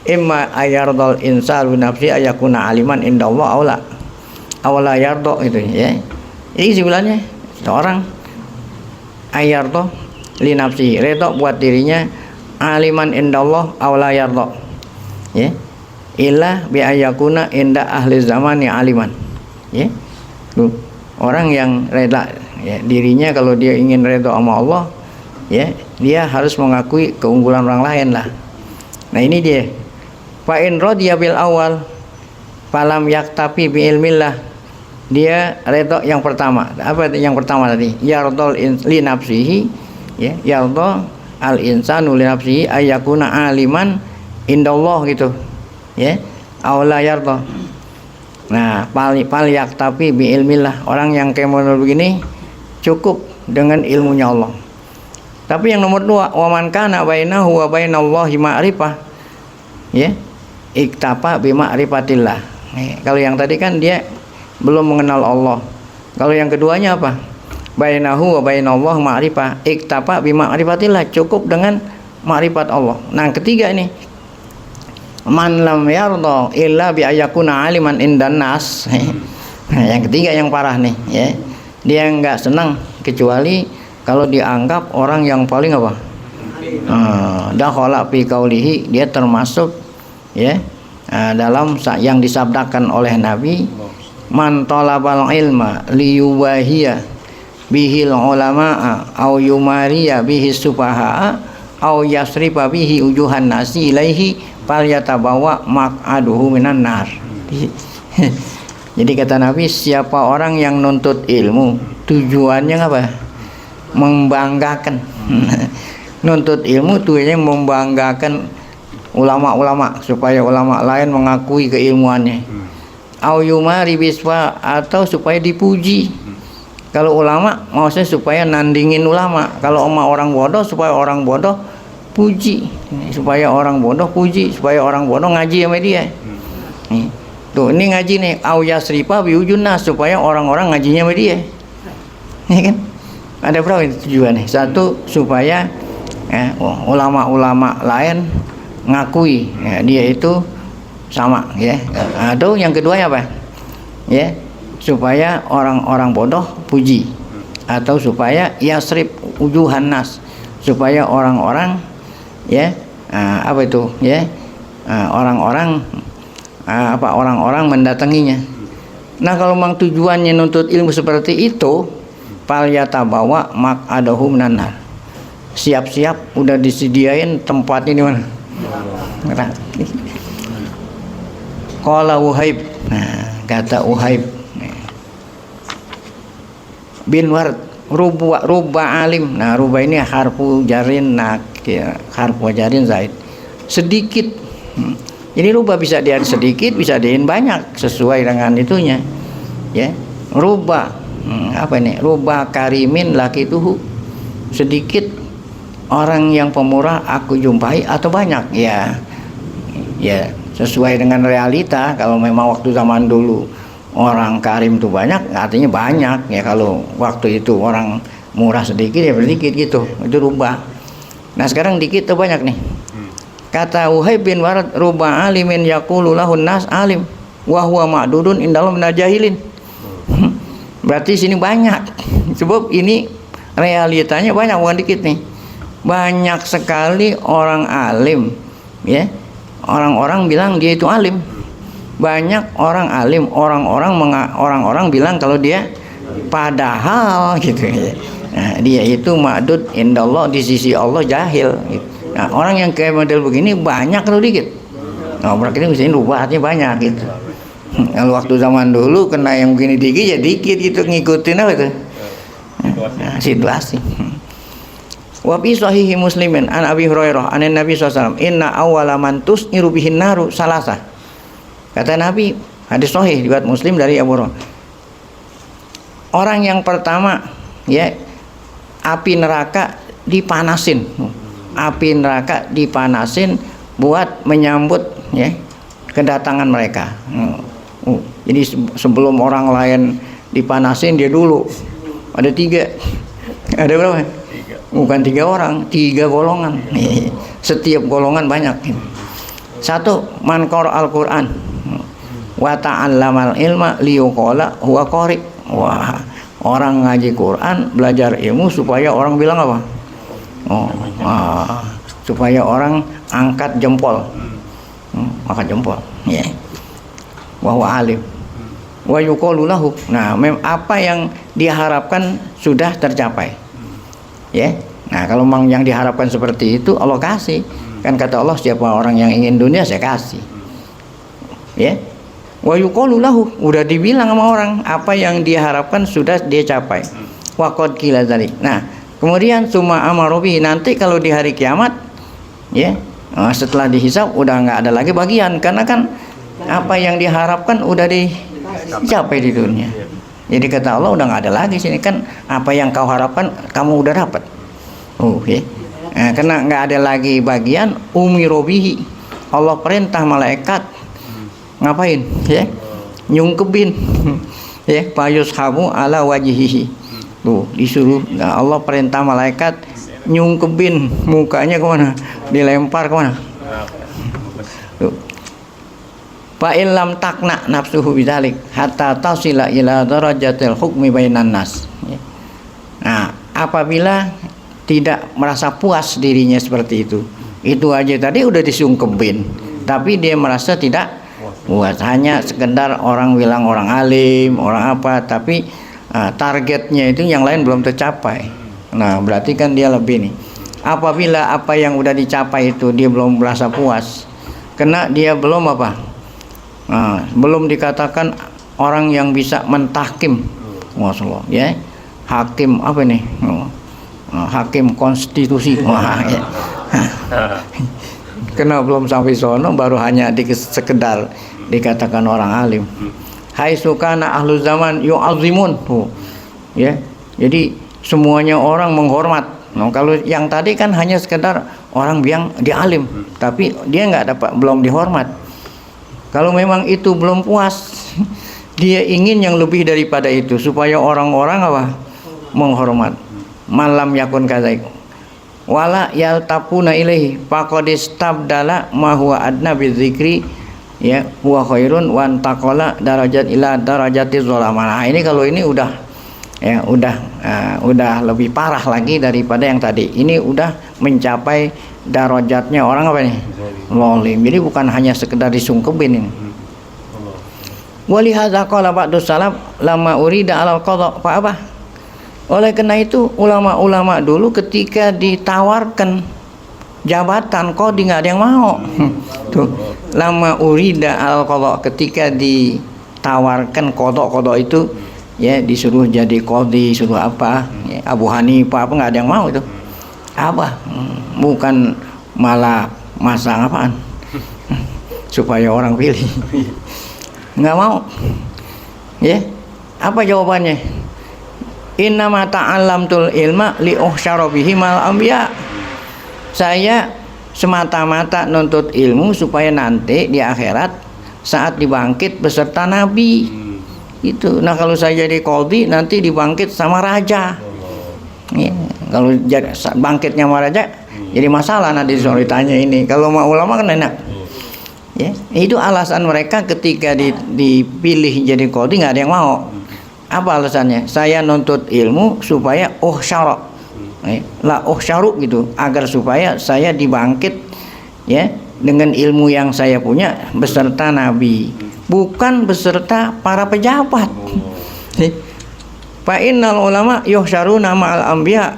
imma ayardal insanu nafsi ayakuna aliman indallah aula yardo itu ya. Ini kesimpulannya seorang ayardo li nafsi redho buat dirinya aliman indallah aula yardo ya illa bi ayakuna inda ahli zamani aliman ya. Tuh, orang yang reda ya, dirinya kalau dia ingin redho sama Allah ya dia harus mengakui keunggulan orang lain lah. Nah ini dia fa in radiya bil awal falam yaktafi bi ilmillah, dia redho yang pertama. Apa yang pertama tadi? Yardol li nafsihi ya, yardol al insanu li nafsihi ayakuna aliman indallah gitu ya, aula yardo. Nah pal yaktafi bi ilmillah, orang yang kayak model begini cukup dengan ilmunya Allah. Tapi yang nomor dua, wa man kana bainahu wa bainallahi ma'rifah ya, iktafa bi ma'rifatillah. Kalau yang tadi kan dia belum mengenal Allah. Kalau yang keduanya apa? Bainahu wa bainallah ma'rifah, iktafa bi ma'rifatillah, cukup dengan ma'rifat Allah. Nah, ketiga ini man lam yarda illa bi ayakuna aliman indan nas. Yang ketiga yang parah nih ya. Dia enggak senang kecuali kalau dianggap orang yang paling apa? Dakhala fi qaulihi, dia termasuk ya dalam yang disabdakan oleh Nabi, man talabal ilma liyuwahiya bihil ulama'a au yumariya bihi sufaha'a au yasrifa bihi ujuhan nasi ilaihi falyatabawa maq'aduhu minan nar. Jadi kata Nabi, siapa orang yang nuntut ilmu tujuannya apa? Membanggakan. Nuntut ilmu tujuannya membanggakan ulama-ulama supaya ulama lain mengakui keilmuannya. Au yumari biswa, atau supaya dipuji. Kalau ulama maksudnya supaya nandingin ulama. Kalau orang bodoh supaya orang bodoh puji. Supaya orang bodoh puji, supaya orang bodoh ngaji sama dia. Tuh ini ngaji nih, au yasrifa biujunna, supaya orang-orang ngajinya sama dia. Ya kan? Ada berapa tujuannya? Satu, supaya ulama-ulama lain ngakui ya, dia itu sama ya. Atau yang keduanya apa ya, supaya orang-orang bodoh puji, atau supaya yasrib ujuhan nas, supaya orang-orang ya apa itu ya, orang-orang orang-orang mendatanginya. Nah kalau memang tujuannya nuntut ilmu seperti itu, falyatabawa maq'adahu minan nar, siap-siap udah disediain tempatnya di mana. Qala Uhaib, nah kata Uhaib bin Ward, ruba alim. Nah ruba ini harfu jarin nakir, harfu jarin zaid, sedikit. Jadi ruba bisa diin sedikit, bisa diin banyak, sesuai dengan itunya ya. Ruba apa ini? Ruba karimin laki tuhu, sedikit orang yang pemurah aku jumpai atau banyak ya. Ya sesuai dengan realita. Kalau memang waktu zaman dulu orang karim itu banyak, artinya banyak ya. Kalau waktu itu orang murah sedikit ya sedikit gitu, itu ruba. Nah sekarang dikit atau banyak nih. Kata Uhaib bin Warad, ruba alimin yaqulu lahun nas alim wa huwa ma'dudun indallah minal jahilin. Berarti sini banyak. Sebab ini realitanya banyak, bukan dikit nih. Banyak sekali orang alim ya. Orang-orang bilang dia itu alim. Banyak orang alim, orang-orang bilang kalau dia padahal gitu ya. Nah, dia itu ma'dud indallah, di sisi Allah jahil gitu. Nah, orang yang kayak model begini banyak atau dikit? Nah, berarti ini misalnya rubahatnya banyak gitu. Kalau waktu zaman dulu kena yang begini dikit ya dikit gitu, ngikutin apa itu? Nah, situasi. Wa fi sahihi Muslimin an Abi Hurairah an Nabi SAW, inna awwala man tus'iru bihin naru salasa. Kata Nabi, hadis sahih riwayat Muslim dari Abu Hurairah. Orang yang pertama ya, api neraka dipanasin. Api neraka dipanasin buat menyambut ya kedatangan mereka. Jadi sebelum orang lain dipanasin dia dulu. Ada 3. Ada berapa? Bukan 3 orang, 3 golongan. Setiap golongan banyak. Satu, man qara'al Qur'an wa ta'allamal ilma liyuqala huwa qari. Wah, orang ngaji Quran, belajar ilmu supaya orang bilang apa? Supaya orang angkat jempol. Angkat jempol. Ya. Wa huwa alim. Wa yuqalu lahu. Nah, apa yang diharapkan sudah tercapai. Ya. Nah, kalau memang yang diharapkan seperti itu Allah kasih. Kan kata Allah, siapa orang yang ingin dunia saya kasih. Ya. Wa yuqalu lahu, udah dibilang sama orang apa yang dia harapkan sudah dia capai. Wa qad qila dzalik. Nah, kemudian summa amarobi, nanti kalau di hari kiamat ya, setelah dihisab udah nggak ada lagi bagian, karena kan apa yang diharapkan udah dicapai di dunia. Jadi kata Allah udah nggak ada lagi sini, kan apa yang kau harapkan kamu udah dapat. Ya. Nah, karena nggak ada lagi bagian, umirobihi, Allah perintah malaikat ngapain? Ya, nyungkepin. Ya, payus hamu ala wajihihi. Tuh disuruh. Nah, Allah perintah malaikat nyungkepin mukanya kemana? Dilempar kemana? Tuh. Fa illam takna nafsuhu bidzalik hatta tasila ila darajatil hukmi bainan nas. Nah, apabila tidak merasa puas dirinya seperti itu aja tadi udah disungkepin, tapi dia merasa tidak puas, hanya sekedar orang bilang orang alim, orang apa, tapi targetnya itu yang lain belum tercapai. Nah, berarti kan dia lebih nih. Apabila apa yang udah dicapai itu dia belum merasa puas, karena dia belum apa? Belum dikatakan orang yang bisa mentahkim. Masyaallah, ya. Hakim apa nih? Hakim konstitusi. Wah, ya. Karena belum sampai sono, baru hanya sekedar dikatakan orang alim. Hai sukana ahlu zaman yu'azimun. Ya. Jadi semuanya orang menghormat. Nah, kalau yang tadi kan hanya sekedar orang yang dia alim, tapi dia nggak dapat, belum dihormat. Kalau memang itu belum puas, dia ingin yang lebih daripada itu supaya orang-orang apa? Menghormat. Malam yakun kadzaik. Wala yaltafuna ilaihi faqad istabdala ma huwa adna bidzikri ya huwa khairun wa antaqala darajat ila darajatiz zalama. Nah, ini kalau ini udah ya udah lebih parah lagi daripada yang tadi. Ini udah mencapai darajatnya orang apa nih? Zalim. Jadi bukan hanya sekedar disungkepin ini. Wali hadza qala ba'du salaf lama urida alal qada fa apa? Oleh karena itu ulama-ulama dulu ketika ditawarkan jabatan qadhi nggak ada yang mau. Tuh, lama urida al qadha, ketika ditawarkan qadha itu ya disuruh jadi qadhi, suruh apa? Ya, Abu Hanifah apa nggak ada yang mau itu. Apa? Bukan malah masang apaan? Supaya orang pilih. Nggak mau. Ya. Apa jawabannya? Innama ta'allamtul ilma li uhsyara bihi mal anbiya. Saya semata-mata nuntut ilmu supaya nanti di akhirat saat dibangkit beserta nabi. Itu. Nah, kalau saya jadi qadhi nanti dibangkit sama raja. Ya, kalau bangkitnya sama raja jadi masalah, nanti disuruh ditanya ini. Kalau mau ulama kan enak. Ya, itu alasan mereka ketika dipilih jadi qadhi nggak ada yang mau. Apa alasannya? Saya nuntut ilmu supaya uhsyara. Uhsyaru gitu, agar supaya saya dibangkit ya dengan ilmu yang saya punya beserta nabi, bukan beserta para pejabat. Fa innal ulama yuhsyaruna ma'al anbiya.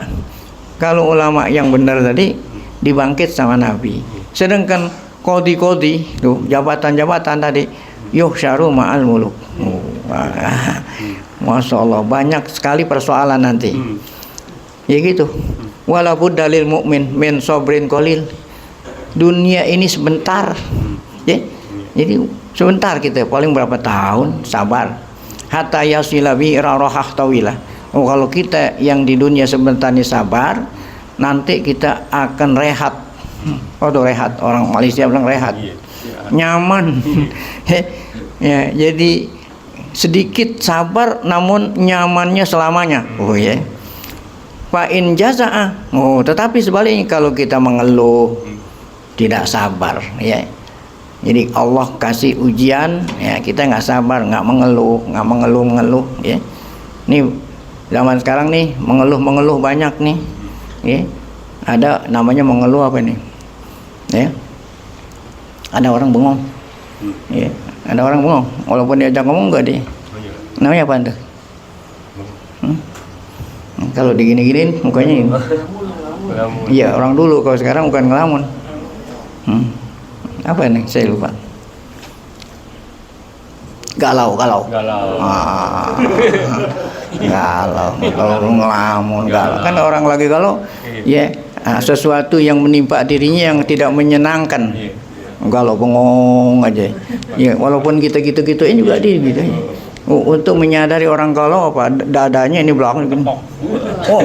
Kalau ulama yang benar tadi dibangkit sama nabi. Sedangkan qadhi tuh jabatan-jabatan tadi yuhsyaru ma'al muluk. Masya Allah, banyak sekali persoalan nanti. Ya gitu. Walaupun dalil mukmin min sobrin qalil. Dunia ini sebentar. Ya. Jadi sebentar kita, paling berapa tahun, sabar. Hatta yasila bi rarahah tawilah. Oh, kalau kita yang di dunia sebentar ini sabar, nanti kita akan rehat. Rehat, orang Malaysia bilang rehat. Nyaman. Ya, jadi sedikit sabar namun nyamannya selamanya. Oh ya. Fa in jazaa. Oh, tetapi sebaliknya kalau kita mengeluh, tidak sabar, ya. Jadi Allah kasih ujian, ya kita nggak sabar, nggak mengeluh, ya. Ini zaman sekarang nih mengeluh banyak nih, ya. Ada namanya mengeluh apa nih, ya. Ada orang bengong, ya. Ada orang bengong, walaupun diajak ngomong enggak deh. Namanya apa tuh? Kalau digini-giniin mukanya ini. Iya, orang dulu, kalau sekarang bukan ngelamun. Apa ini? Saya lupa. Galau. Ah, galau. Kalau ngelamun galau. Kan orang lagi galau, ya, sesuatu yang menimpa dirinya yang tidak menyenangkan. Galau, bengong aja. Ya, walaupun kita gitu-gituin juga dia gitu. Untuk menyadari orang galau apa dadanya ini belakang gini. Oh,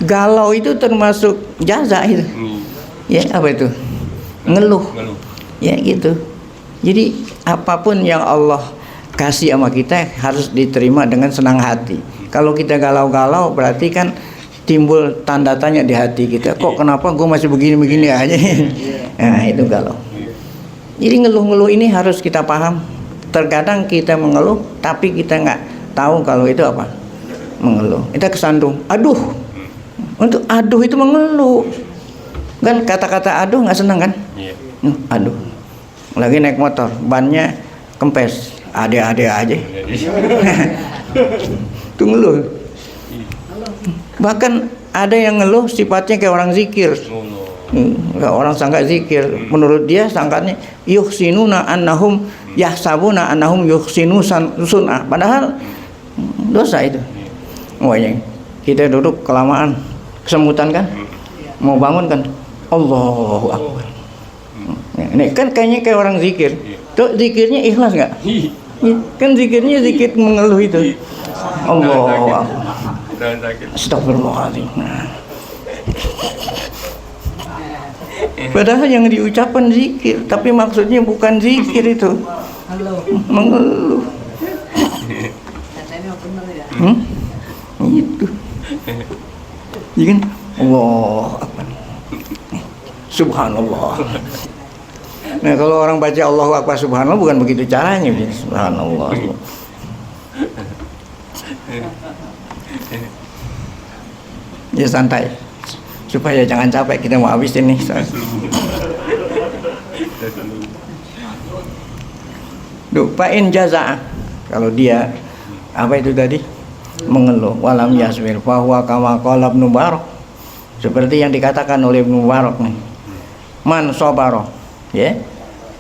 galau itu termasuk jaza itu. Ya, apa itu? Ngeluh. Ya gitu. Jadi apapun yang Allah kasih sama kita harus diterima dengan senang hati. Kalau kita galau-galau berarti kan timbul tanda tanya di hati kita. Kok kenapa gue masih begini-begini aja? Nah, itu galau. Jadi ngeluh-ngeluh ini harus kita paham. Terkadang kita mengeluh tapi kita nggak tahu kalau itu apa mengeluh. Kita kesandung, aduh. Untuk aduh itu mengeluh. Kan kata-kata aduh nggak senang kan? Aduh. Lagi naik motor, bannya kempes, ade-ade aja. Itu ngeluh. Bahkan ada yang ngeluh sifatnya kayak orang zikir. Orang sangka zikir, menurut dia sangkanya yuhsinuna annahum yahsabuna annahum yuhsinu sun'ah, padahal dosa itu. Wahnya kita duduk kelamaan kesemutan kan, mau bangun kan, Allahu Akbar. Ini kan kayaknya kayak orang zikir. Tuh zikirnya ikhlas nggak? Kan zikirnya zikir mengeluh itu. Allahu Akbar. Astagfirullahaladzim. Padahal yang diucapkan zikir, tapi maksudnya bukan zikir itu. Mengeluh. Itu. Iya kan? Allah Akbar. Subhanallah. Nah, kalau orang baca Allahu Akbar Subhanallah bukan begitu caranya. Subhanallah. Ya santai. Supaya jangan capek, kita mau habis ini. Dupain jaza. Kalau dia apa itu tadi? Mengeluh. Walam yasbir fahuwa kama qala Ibnu Mubarak. Seperti yang dikatakan oleh Ibnu Mubarak nih. Man sabara, ya.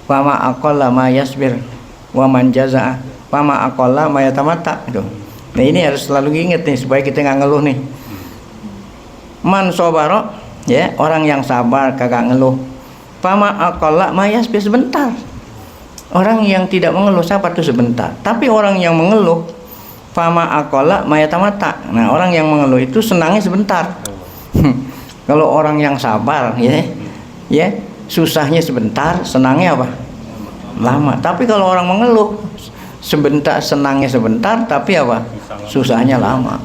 Fama aqalla ma yasbir wa man jaza fama aqalla ma yatamatta. Itu. Nah, ini harus selalu ingat nih supaya kita nggak ngeluh nih. Man sobaro, ya, orang yang sabar kagak ngeluh. Fama aqalla ma yasbir, sebentar. Orang yang tidak mengeluh sabar itu sebentar. Tapi orang yang mengeluh fama aqalla ma yatamata. Nah, orang yang mengeluh itu senangnya sebentar. Kalau orang yang sabar, ya, susahnya sebentar, senangnya apa? Lama. Tapi kalau orang mengeluh sebentar, senangnya sebentar, tapi apa? Susahnya lama.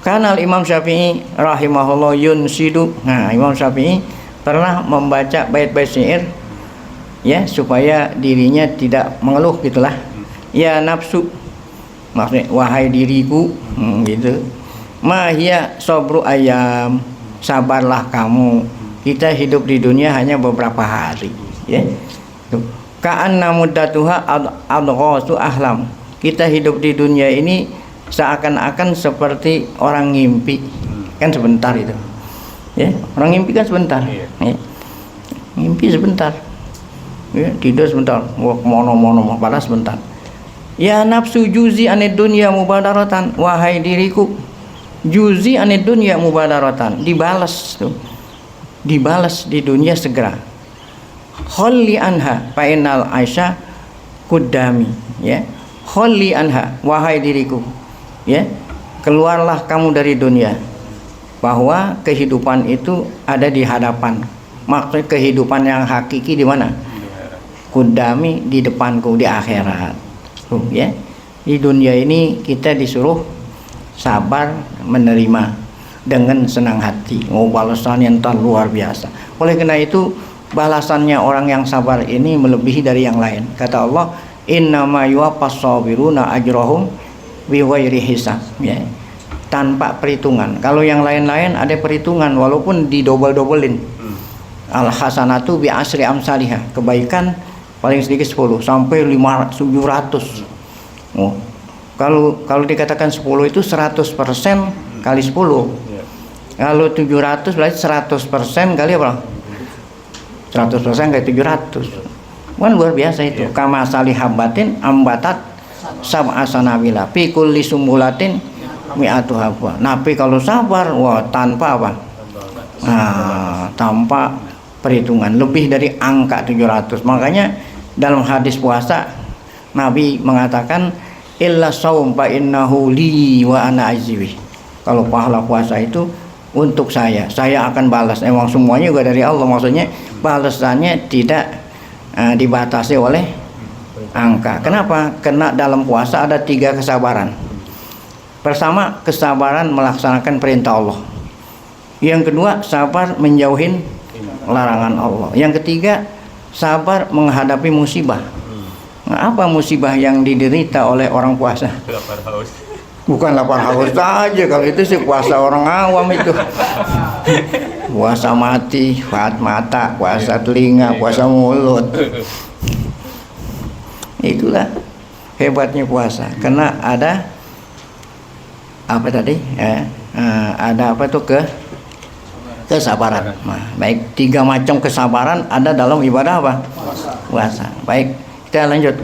Karena Imam Syafi'i rahimahullah yunsidu. Nah, Imam Syafi'i pernah membaca bait-bait syair, ya, supaya dirinya tidak mengeluh gitulah. Ya nafsu, maksudnya wahai diriku, gitu. Mahia sobru ayam, sabarlah kamu. Kita hidup di dunia hanya beberapa hari, ya. Ka'anna muddatuha adghasu ahlam. Kita hidup di dunia ini seakan-akan seperti orang ngimpi, kan sebentar itu, ya. Orang ngimpi kan sebentar, ya. Ngimpi sebentar, ya, tidur sebentar, mono padahal sebentar. Ya nafsu juzi anid dunya mubadaratan, wahai diriku, juzi anid dunya mubadaratan, dibalas tuh, dibalas di dunia segera. Kholli anha fa innal aisha kudami, ya. Kholli anha, wahai diriku, ya, keluarlah kamu dari dunia, bahwa kehidupan itu ada di hadapan. Maksud kehidupan yang hakiki di mana? Kudami, di depanku, di akhirat. Ya. Di dunia ini kita disuruh sabar menerima dengan senang hati. Oh, balasan yang tak luar biasa. Oleh karena itu balasannya orang yang sabar ini melebihi dari yang lain. Kata Allah, innama yuwaffas sabiruna ajrahum bighairi hisab, ya, tanpa perhitungan. Kalau yang lain-lain ada perhitungan walaupun didobel-dobelin. Al hasanatu bi asri amsalihah, kebaikan paling sedikit 10 sampai 500 700. Oh, kalau dikatakan 10 itu 100% kali 10. Kalau 700 berarti 100% kali apa? 100% kali 700. Kan luar biasa itu. Kama salihabatin ambatat sab'a sanabila fi kulli sumbulatin mi'atu habwa. Nabi kalau sabar, wah, tanpa apa? Tanpa perhitungan, lebih dari angka 700. Makanya dalam hadis puasa Nabi mengatakan illa saum fa innahu li wa ana ajzibi. Kalau pahala puasa itu untuk saya akan balas. Emang semuanya juga dari Allah, maksudnya balasannya tidak dibatasi oleh angka. Kenapa? Karena dalam puasa ada 3 kesabaran. Pertama, kesabaran melaksanakan perintah Allah. Yang kedua, sabar menjauhin larangan Allah. Yang ketiga, sabar menghadapi musibah. Nah, apa musibah yang diderita oleh orang puasa? Lapar haus. Bukan lapar haus saja, kalau itu sih puasa orang awam itu. Puasa mati, mata, puasa telinga, puasa mulut. Itulah hebatnya puasa, karena ada apa tadi? Ada apa tuh kesabaran. Nah, baik, 3 macam kesabaran ada dalam ibadah apa? Puasa. Baik, kita lanjut.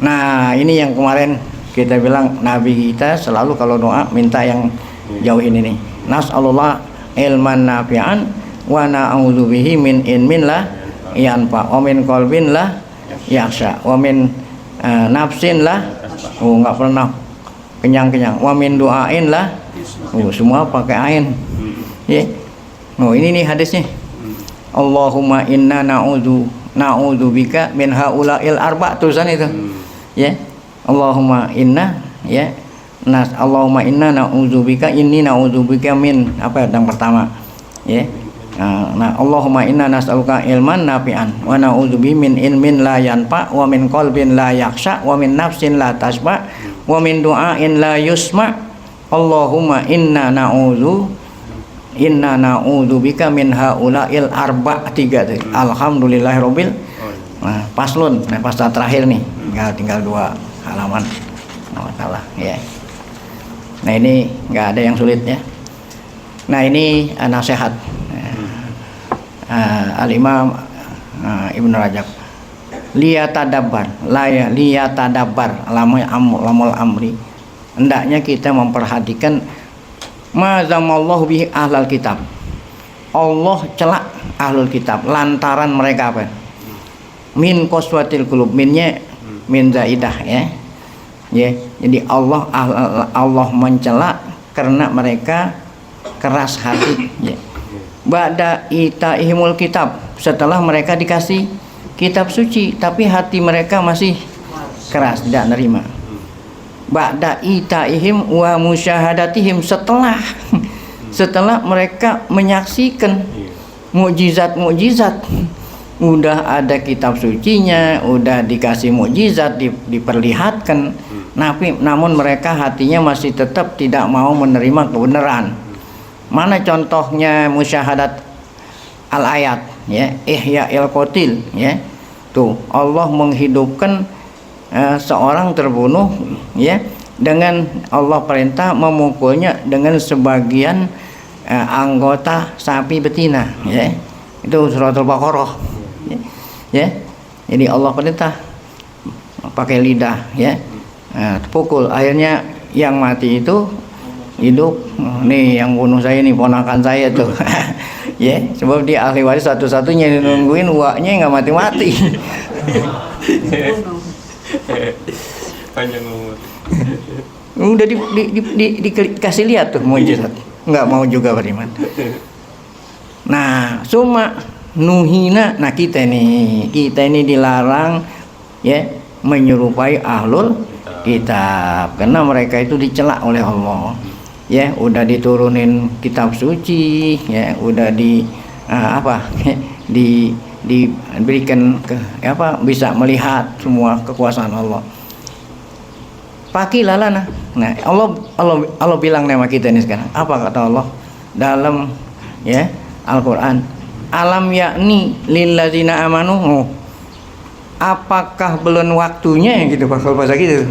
Nah, ini yang kemarin kita bilang Nabi kita selalu kalau doa minta yang jauhin ini. Nas'alullah ilman nafi'an wa na'udzubihi min ilmin la yanfa wa min qalbin la yakhsha wa min nafsin la nggak pernah kenyang-kenyang wa min du'ain la semua pakai ain. Ya. Oh, ini nih hadisnya. Allahumma inna na'udzubika min haula'il arba' tulisan itu. Ya. Allahumma inna, ya. Allahumma inna na'udzubika inni na'udzubika min apa yang pertama. Ya. Nah, Allahumma inna nas'aluka ilman nafi'an wa na'udzubika min ilmin la yanfa wa min qalbin la yakhsha wa min nafsin la tasba wa min du'ain la yusma. Allahumma inna na'udzubika min haula'il arba' 3 tadi. Alhamdulillahirabbil. Nah, paslun, nah pasal terakhir nih. Tinggal 2 halaman. Masalah, ya. Nah, ini enggak ada yang sulit ya. Nah, ini nasihat Al-Imam Ibnu Rajab. Liyatadabbar, lamul amri. Hendaknya kita memperhatikan mazamallahu bihi ahlal kitab. Allah celak ahlul kitab lantaran mereka apa? Min qaswatil qulub, minnya min zaidah, ya. Ya, jadi Allah mencela karena mereka keras hati, ya. Ba'da itaihimul kitab, setelah mereka dikasih kitab suci tapi hati mereka masih keras, tidak nerima. Ba'da itaihim wa musyahadatihim, setelah mereka menyaksikan mukjizat-mukjizat, udah ada kitab sucinya, udah dikasih mukjizat, diperlihatkan, namun mereka hatinya masih tetap tidak mau menerima kebenaran. Mana contohnya musyahadat al-ayat, ya, ihya'il qatil, ya. Tuh, Allah menghidupkan seorang terbunuh, ya, dengan Allah perintah memukulnya dengan sebagian anggota sapi betina, ya. Itu surat Al-Baqarah, ya. Jadi Allah perintah pakai lidah, ya. Pukul, akhirnya yang mati itu hidup. Nih yang bunuh saya nih ponakan saya tuh. Ya, sebab dia ahli waris satu-satunya nungguin uaknya nggak mati-mati. Panjang umur. Udah dikasih lihat tuh mujizat, nggak mau juga beriman. Nah, cuma nuhina, nah kita ini dilarang, ya, menyerupai ahlul kitab, karena mereka itu dicela oleh Allah. Ya, udah diturunin kitab suci, ya, udah diberikan bisa melihat semua kekuasaan Allah. Pakilalana. Nah, Allah bilang nama kita ini sekarang. Apa kata Allah dalam Al-Qur'an? Alam yakni lilladzina amanu. Apakah belum waktunya gitu kalau bahasa gitu.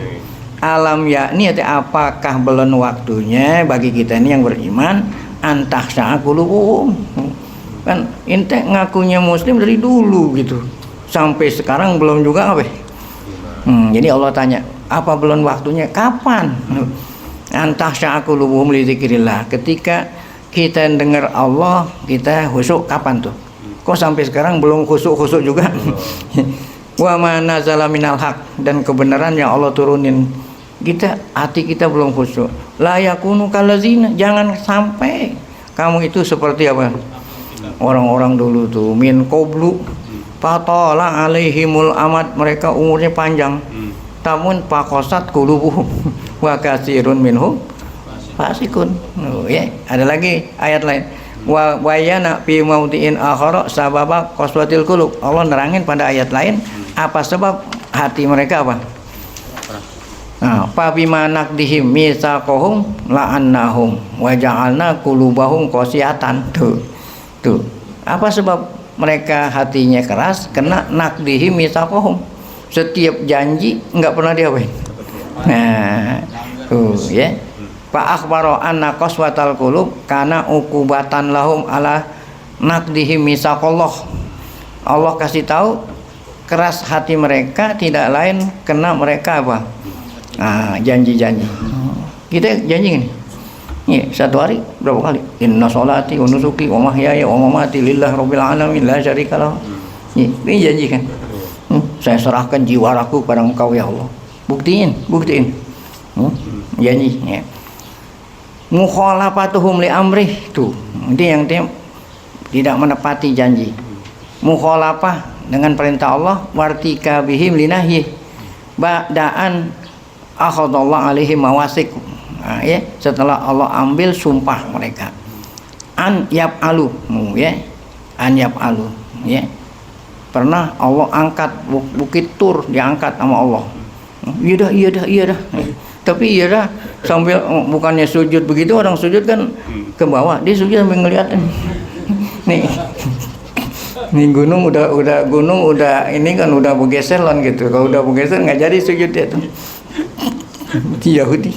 Alam yakni arti apakah belum waktunya bagi kita ini yang beriman antahsya'a qulubuhum. Kan ente ngakunya muslim dari dulu gitu. Sampai sekarang belum juga jadi Allah tanya, apa belum waktunya? Kapan? Antahsya'a qulubuhum li dzikrillah. Ketika kita dengar Allah, kita khusyuk kapan tuh? Kok sampai sekarang belum khusyuk juga? Wa ma nazala minal haq, dan kebenaran yang Allah turunin, hati kita belum khusyuk. La yakunu kalazina, jangan sampai kamu itu seperti apa? Orang-orang dulu tuh min qablu fatala alaihimul amad, mereka umurnya panjang. Tamun pakosat qulubuhum wa katsirun minhum fasikun. Ada lagi ayat lain. Wa bayana fi maudiin akhara sababa qaswatil qulub. Allah nerangin pada ayat lain apa sebab hati mereka apa? Nah, fa bima naqdihim mitsaqahum la'annahum wa ja'alna qulubahum qasiyatan. Tuh. Apa sebab mereka hatinya keras? Kena naqdihim mitsaqahum. Setiap janji enggak pernah diapain. Nah, fa akhbaro anna qaswatal qulub kana uqubatan lahum ala naqdihim mitsaqallah. Allah kasih tahu keras hati mereka tidak lain kena mereka apa? Janji-janji. Kita janji ini. Satu hari berapa kali? Inna sholati wa nusuki wa mahyaya wa mamati lillahi rabbil alamin la syarika lahu. Ini janji kan? Saya serahkan jiwa aku pada Engkau ya Allah. Buktiin. Janji. Mukhalafatuhum li amrih, tuh. Ini yang tidak menepati janji. Mukhalafah dengan perintah Allah, wartika bihim linahyi. Ba'daan akhadallahu alaihim mawasik. Setelah Allah ambil sumpah mereka. An yaf'alu, an yaf'alu, Pernah Allah angkat bukit Tur, diangkat sama Allah. Iya dah. Tapi iya dah sambil bukannya sujud begitu, orang sujud kan ke bawah, dia sujud sambil ngeliatin. Nih gunung udah ini kan udah bergeser lan gitu. Kalau udah bergeser nggak jadi sujud dia tuh. Di Yahudi.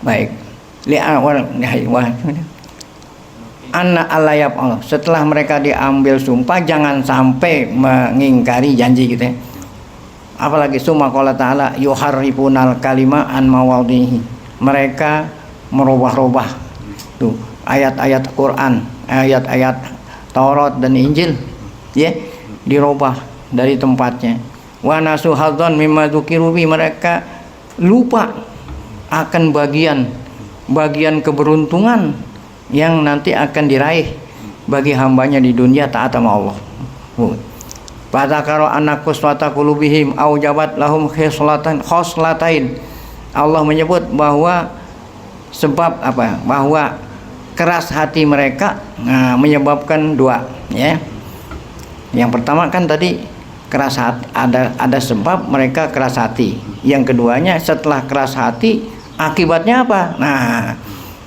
Baik. Anna alayab Allah. Setelah mereka diambil sumpah, jangan sampai mengingkari janji gitu. Apalagi summa qala ta'ala yuharrifunal kalima an mawadhihi. Mereka merubah-rubah tuh ayat-ayat Quran, ayat-ayat Taurat dan Injil, dirubah dari tempatnya. Wa nasu hadzan mimma dzukiru bi, mereka lupa akan bagian keberuntungan yang nanti akan diraih bagi hambanya di dunia taat sama Allah. Fadzakara anna quswata qulubihim aujabat lahum khoslatain. Allah menyebut bahwa sebab apa? Bahwa keras hati mereka menyebabkan dua, Yang pertama kan tadi keras hati, ada sebab mereka keras hati. Yang keduanya setelah keras hati akibatnya apa? Nah,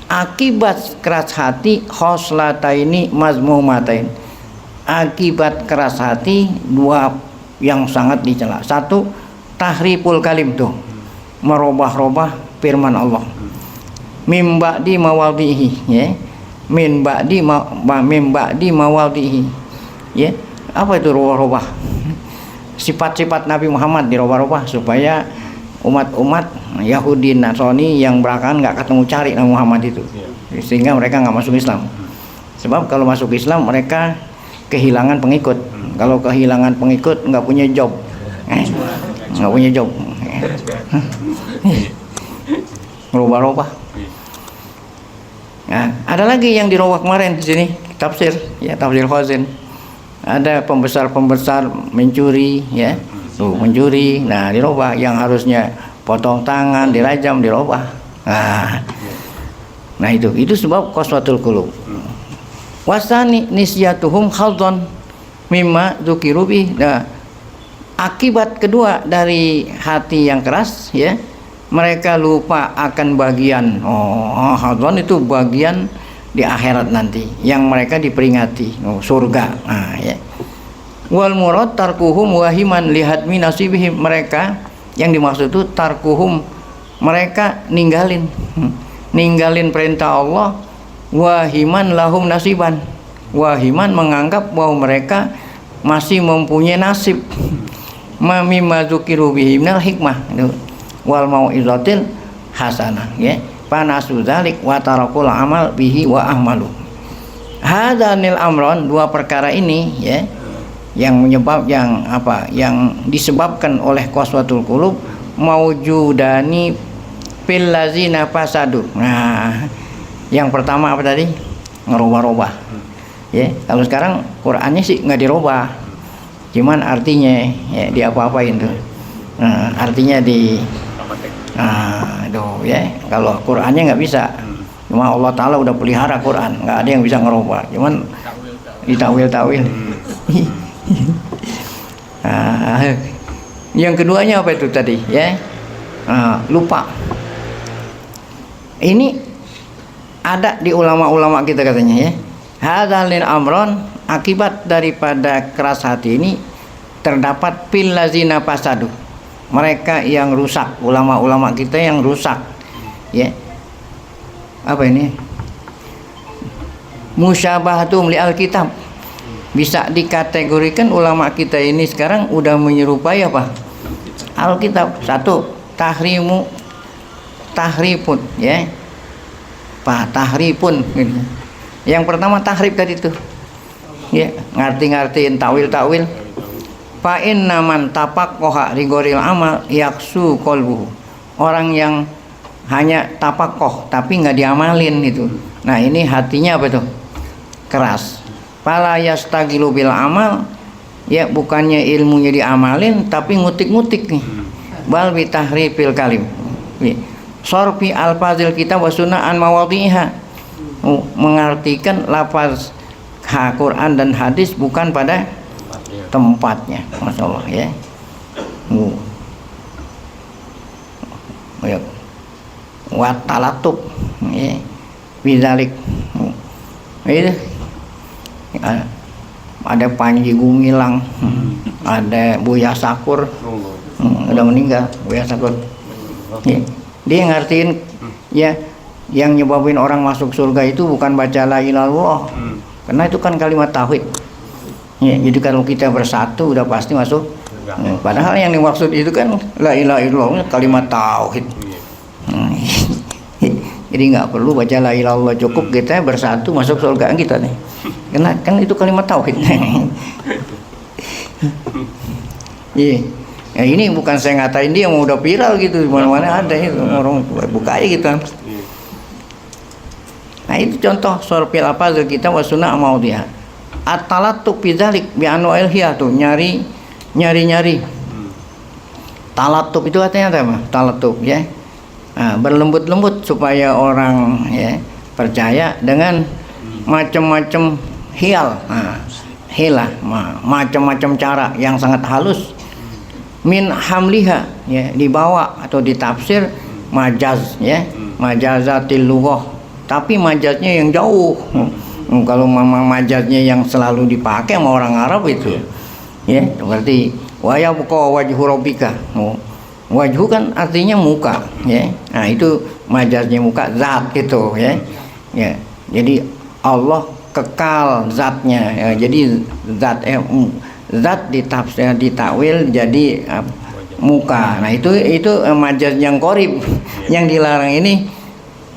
akibat keras hati khoslataini mazmumatain. Akibat keras hati dua yang sangat dicela. Satu, tahriful kalim, tuh merubah-rubah firman Allah. Min ba'di mawadhihi, min ba'di mawadhihi. Apa itu rubah-rubah? Sifat-sifat Nabi Muhammad dirubah-rubah supaya umat-umat Yahudi Nasrani yang belakangan nggak ketemu cari Nabi Muhammad itu, sehingga mereka nggak masuk Islam. Sebab kalau masuk Islam mereka kehilangan pengikut. Kalau kehilangan pengikut nggak punya job, Rubah-rubah. Nah, ada lagi yang dirubah kemarin di sini tafsir, tafsir Khazin. Ada pembesar-pembesar mencuri, ya, tuh mencuri, nah dirubah. Yang harusnya potong tangan, dirajam, dirubah. Nah itu sebab qaswatul qulub. Wasani nisyatuhum khaldon mimma dzukiru bih. Nah, akibat kedua dari hati yang keras, ya, mereka lupa akan bagian. Khaldon itu bagian di akhirat nanti yang mereka diperingati, surga. Ya. Wal murad tarkuhum wahiman lihatmi nasibihim. Mereka yang dimaksud itu tarkuhum, mereka ninggalin perintah Allah, wahiman lahum nasiban. Wahiman menganggap bahwa mereka masih mempunyai nasib. Mimma dzukiru bihi minal hikmah wal mau'izatil hasanah, ya. Panasu dzalik wa tarakul amal bihi wa ahmalu. Hadanil amron, dua perkara ini, ya, yang disebabkan oleh qaswatul qulub maujudani fil ladzina fasadu. Nah, yang pertama apa tadi? Ngerubah-rubah. Ya, kalau sekarang Qur'annya sih nggak dirubah. Cuman artinya, ya, diapa-apain tuh. Artinya ya, kalau Qur'annya nggak bisa. Cuma Allah Ta'ala udah pelihara Qur'an, nggak ada yang bisa ngerubah. Cuman ditakwil-takwil. Yang keduanya apa itu tadi, ya? Lupa. Ini ada di ulama-ulama kita katanya, ya. Hadzalil amron, akibat daripada keras hati ini terdapat fil lazina fasadu. Mereka yang rusak, ulama-ulama kita yang rusak, ya. Apa ini? Musyabahatum li alkitab. Bisa dikategorikan ulama kita ini sekarang udah menyerupai apa? Alkitab. Satu, tahrifun, ya. Tahrifun gitu. Yang pertama tahrif tadi itu, ya, ngerti-ngertiin takwil-takwil. Fa inna man tapaqqaha rigoril amal yaksu qalbuhu. Orang yang hanya tapaqqah tapi nggak diamalin itu. Nah, ini hatinya apa tuh? Keras. Fala yastagilu bil amal, ya, bukannya ilmunya diamalin tapi ngutik-ngutik nih. Bal bi tahrifil kalim. Sorfi alfazil kitab wa sunnah an mawadhiha. Mengartikan lafaz Al-Quran dan hadis bukan pada tempatnya. Masya Allah, ya. Wa talatub, ya, bidzalik. Itu ada Panji Gumilang, ada Buya Sakur, udah meninggal Buya Sakur. Ya. Dia ngertiin, ya, yang nyebabin orang masuk surga itu bukan baca la ilaha illallah, karena itu kan kalimat tauhid. Ya, jadi kalau kita bersatu udah pasti masuk. Padahal yang dimaksud itu kan la ilaha illallah kalimat tauhid. Jadi nggak perlu baca la ilaha illallah, cukup kita bersatu masuk surga kita nih. Karena kan itu kalimat tauhid. Iya. Ya, ini bukan saya ngatain dia, mau udah viral gitu, di mana-mana ada itu, orang buka aja gitu. Nah, itu contoh sorfil alfazil kita wa sunnah maudhiha. At-talattu bidzalik bi anwa'il hiya, tuh nyari. Talatub itu artinya apa? Talatub, ya. Nah, berlembut-lembut supaya orang, ya, percaya dengan macam-macam hial. Nah, hilah, macam-macam cara yang sangat halus. Min hamliha, ya, dibawa atau ditafsir majaz, ya, majazatil lughah, tapi majaznya yang jauh. Kalau memang majaznya yang selalu dipakai sama orang Arab itu, ya, seperti wa yabqa wajhu rabbika. Wajhu kan artinya muka, ya. Nah, itu majaznya muka, zat gitu, ya. Ya. Jadi Allah kekal zatnya, ya. Jadi zat ditafsir, ditakwil jadi muka. Nah, itu majaz yang qorib. Yang dilarang ini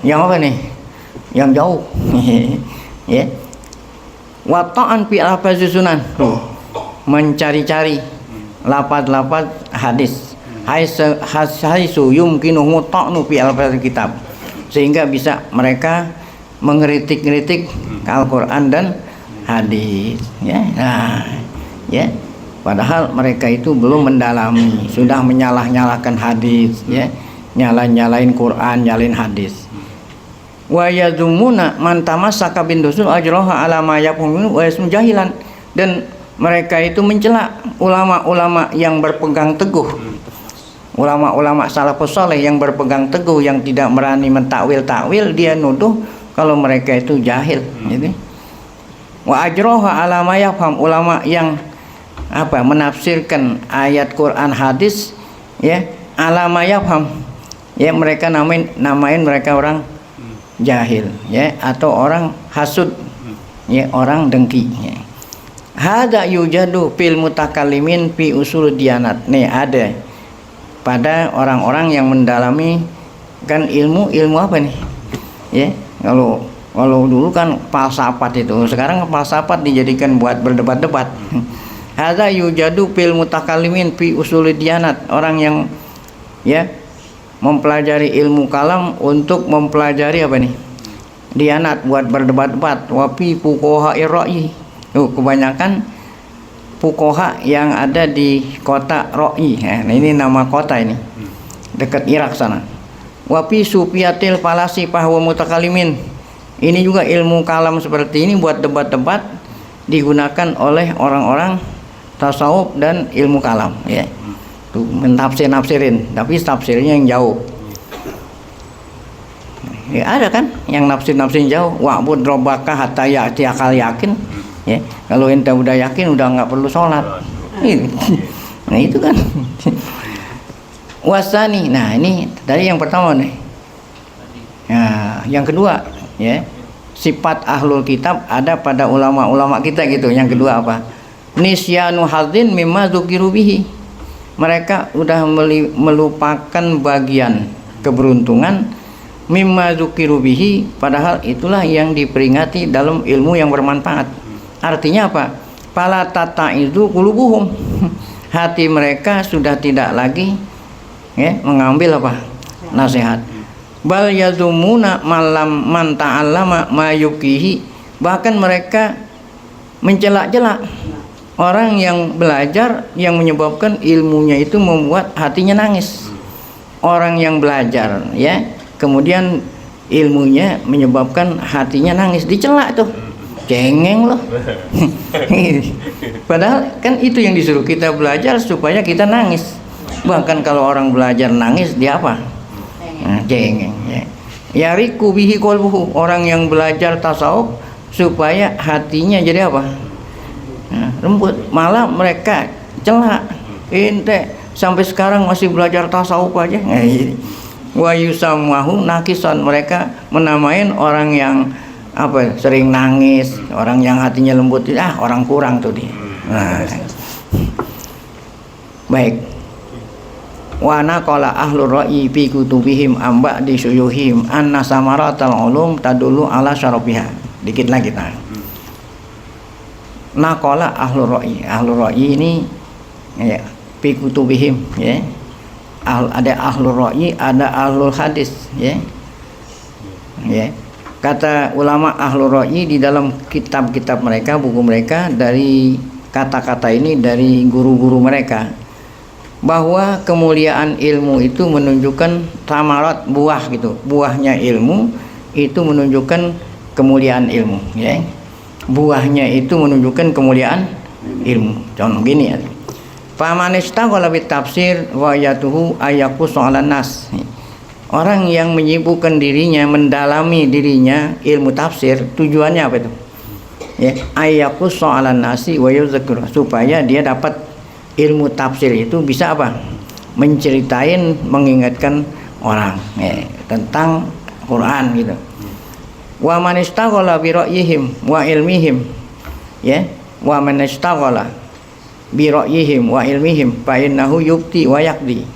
yang apa nih? Yang jauh. Ya. Wa ta'an fi alfazis sunan. Mencari-cari lafaz-lafaz hadis. Haisu yumkinuhu ta'nu fi alfazil kitab. Sehingga bisa mereka mengkritik-kritik Al-Qur'an dan hadis, ya. Nah, ya. Padahal mereka itu belum mendalami, sudah menyalah-nyalahkan hadis, ya. Nyalain Quran, nyalain hadis. Wa yazumuna man tamassaka bin dusul ajraha ala ma yaqulu wa yasmu jahilan, dan mereka itu mencela ulama-ulama yang berpegang teguh, ulama-ulama salafus saleh yang berpegang teguh, yang tidak berani mentakwil-takwil, dia nuduh kalau mereka itu jahil, gitu. Wa ajraha ala ma yafham, ulama yang menafsirkan ayat Quran hadis, ya, ala ma yafham, ya, mereka namain mereka orang jahil, ya, atau orang hasud, ya, orang dengki, ya. Hada yujadu fil mutakallimin fi usul diyanat. Nih ada pada orang-orang yang mendalami kan ilmu apa nih, ya. Kalau dulu kan falsafat itu, sekarang falsafat dijadikan buat berdebat-debat. Hada yujadu fil mutakallimin fi usul diyanat, orang yang, ya, mempelajari ilmu kalam untuk mempelajari apa nih, diyanat, buat berdebat-debat. Wapi fuqaha irra'i, kebanyakan fuqaha yang ada di kota Ra'i, nah ini nama kota ini dekat Irak sana. Wapi sufiyatil falasi bahwa mutakallimin, ini juga ilmu kalam seperti ini buat debat-debat digunakan oleh orang-orang tasawuf dan ilmu kalam, ya. Tuh mentafsir-nafsirin, tapi tafsirnya yang jauh. Ya ada kan yang nafsir-nafsirin jauh. Wa'bud rabbaka hatta ya'tiyakal yakin, ya. Kalau ente udah yakin udah nggak perlu sholat. Nah itu kan. Wasani, nah ini tadi yang pertama nih. Nah, yang kedua, ya, sifat ahlul kitab ada pada ulama-ulama kita gitu. Yang kedua apa? Nisyanu hadzin mimma dzukiru bihi. Mereka udah melupakan bagian keberuntungan mimma dzukiru bihi, padahal itulah yang diperingati dalam ilmu yang bermanfaat. Artinya apa? Fala tataizu qulubuhum. Hati mereka sudah tidak lagi, ya, mengambil apa? Nasihat. Bal yazumuna malam man ta'allama ma yukihi. Bahkan mereka mencela-cela orang yang belajar yang menyebabkan ilmunya itu membuat hatinya nangis. Orang yang belajar, ya, kemudian ilmunya menyebabkan hatinya nangis, dicela tuh. Cengeng loh. Padahal kan itu yang disuruh kita belajar supaya kita nangis. Bahkan kalau orang belajar nangis, dia apa? Nah, cengeng, ya. Yariku bihi qalbuhu, orang yang belajar tasawuf supaya hatinya jadi apa? Nah, lembut. Malah mereka cela, ente sampai sekarang masih belajar tasawuf aja. Wa yusammahu nakisan, mereka menamain orang yang sering nangis, orang yang hatinya lembut, orang kurang tuh dia. Nah, baik. Wa naqala ahlur ra'i fi kutubihim amba di suyuhim anna samaratal ulum tadullu ala syarafiha. Dikit lagi kita. Naqala ahlur ra'i ini, ya, fi kutubihim, ya. Ada ahlur ra'i, ada ahlul hadis, ya. Ya. Kata ulama ahlur ra'i di dalam kitab-kitab mereka, buku mereka, dari kata-kata ini dari guru-guru mereka, bahwa kemuliaan ilmu itu menunjukkan samarat, buah gitu, buahnya ilmu itu menunjukkan kemuliaan ilmu, ya. Buahnya itu menunjukkan kemuliaan ilmu. Contoh gini, ya. Faman istaghala bit tafsir wa yatuhu ayakus soalan nas. Orang yang menyibukkan dirinya, mendalami dirinya ilmu tafsir, tujuannya apa itu? Ya, ayakus soalan nasi wa yuzakir, supaya dia dapat ilmu tafsir itu bisa apa? Menceritain, mengingatkan orang, ya, tentang Quran gitu. Wa man istaghala bi ra'yihim wa ilmihim, ya, wa man istaghala bi ra'yihim wa ilmihim fa innahu yukti wa yaqdi.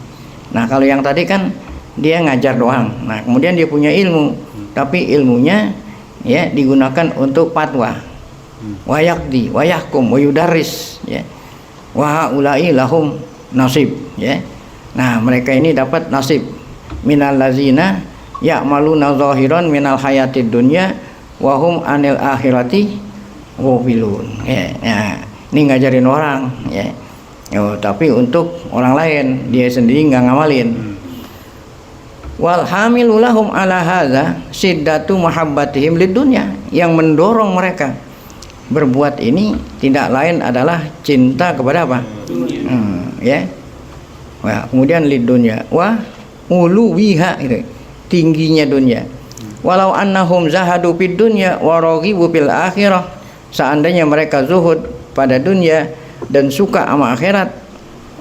Nah, kalau yang tadi kan dia ngajar doang. Nah, kemudian dia punya ilmu, tapi ilmunya, ya, digunakan untuk fatwa. Wa yaqdi wa yahkum wa yudarris, ya. Wa ulai lahum nasib, ya. Nah, mereka ini dapat nasib minal lazina ya'maluna zahiran minal hayatid dunya wa hum anil akhirati ghafilun. Ya, nah, ini ngajarin orang ya. Tapi untuk orang lain, dia sendiri nggak ngamalin. Wal hamilu lahum ala hadza siddatu mahabbatihim lidunya, yang mendorong mereka berbuat ini tidak lain adalah cinta kepada apa? Ya. Wah, kemudian lidunya wa uluwiha, gitu, tingginya dunia. Walau annahum zahadu fid dunya wa raghibu fil akhirah, seandainya mereka zuhud pada dunia dan suka sama akhirat,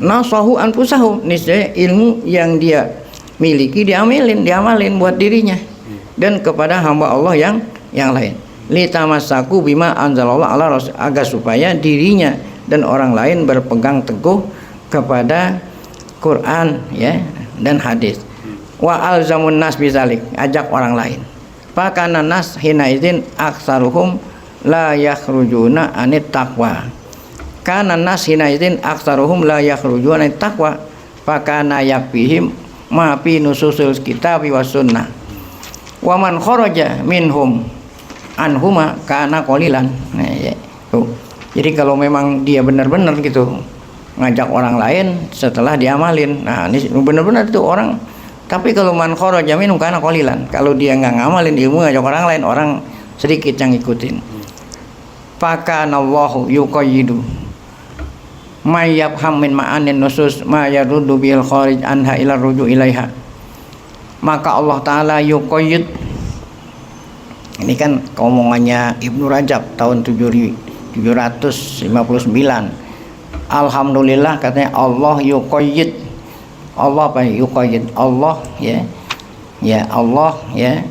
nasahu anfusahum, niscaya ilmu yang dia miliki diamalin buat dirinya dan kepada hamba Allah yang lain. Litamassaku bima anzalallahu ala rasul, agar supaya dirinya dan orang lain berpegang teguh kepada Quran ya dan hadis. Wa alzamun nas bizalik, ajak orang lain. Fakana nas hina idzin aktsaruhum la yakhrujuna anit taqwa. Kana nas hina idzin aktsaruhum la yakhrujuna anit taqwa. Fakana yakfihim ma fi nususil kitab wa sunnah. Wa man kharaja minhum anhuma kana qalilan. Nah, ya. Tuh. Jadi kalau memang dia benar-benar gitu ngajak orang lain setelah diamalin, nah ini benar-benar itu orang. Tapi kalau man kharaja minhum kana qalilan, kalau dia nggak ngamalin ilmu ngajak orang lain, orang sedikit yang ngikutin. Fakanallahu yuqayyidu may yafham min ma'anin nusus ma yaruddu bil kharij anha ila ruju ilaiha. Maka Allah taala yuqayyid, ini kan omongannya Ibnu Rajab tahun 759. Alhamdulillah katanya Allah yuqayyid. Allah apa yuqayyid? Allah ya Allah ya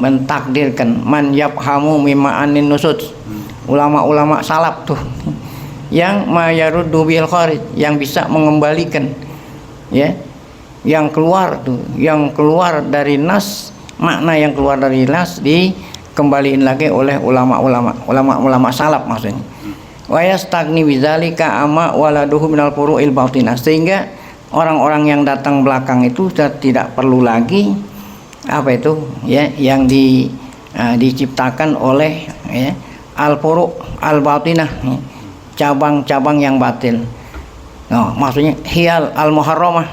mentakdirkan man yafhamu mimma anin nusud, ulama-ulama salaf tuh yang mayaruddu bil kharij, yang bisa mengembalikan ya yang keluar dari nas, makna yang keluar dari nas dikembaliin lagi oleh ulama salaf maksudnya. Wa yastagni bidzalika amma waladuhu minal furu'il batinah, sehingga orang-orang yang datang belakang itu sudah tidak perlu lagi apa itu ya yang diciptakan oleh ya al-furu' al-batinah, cabang-cabang yang batil. Nah, maksudnya hiyal al-muharramah,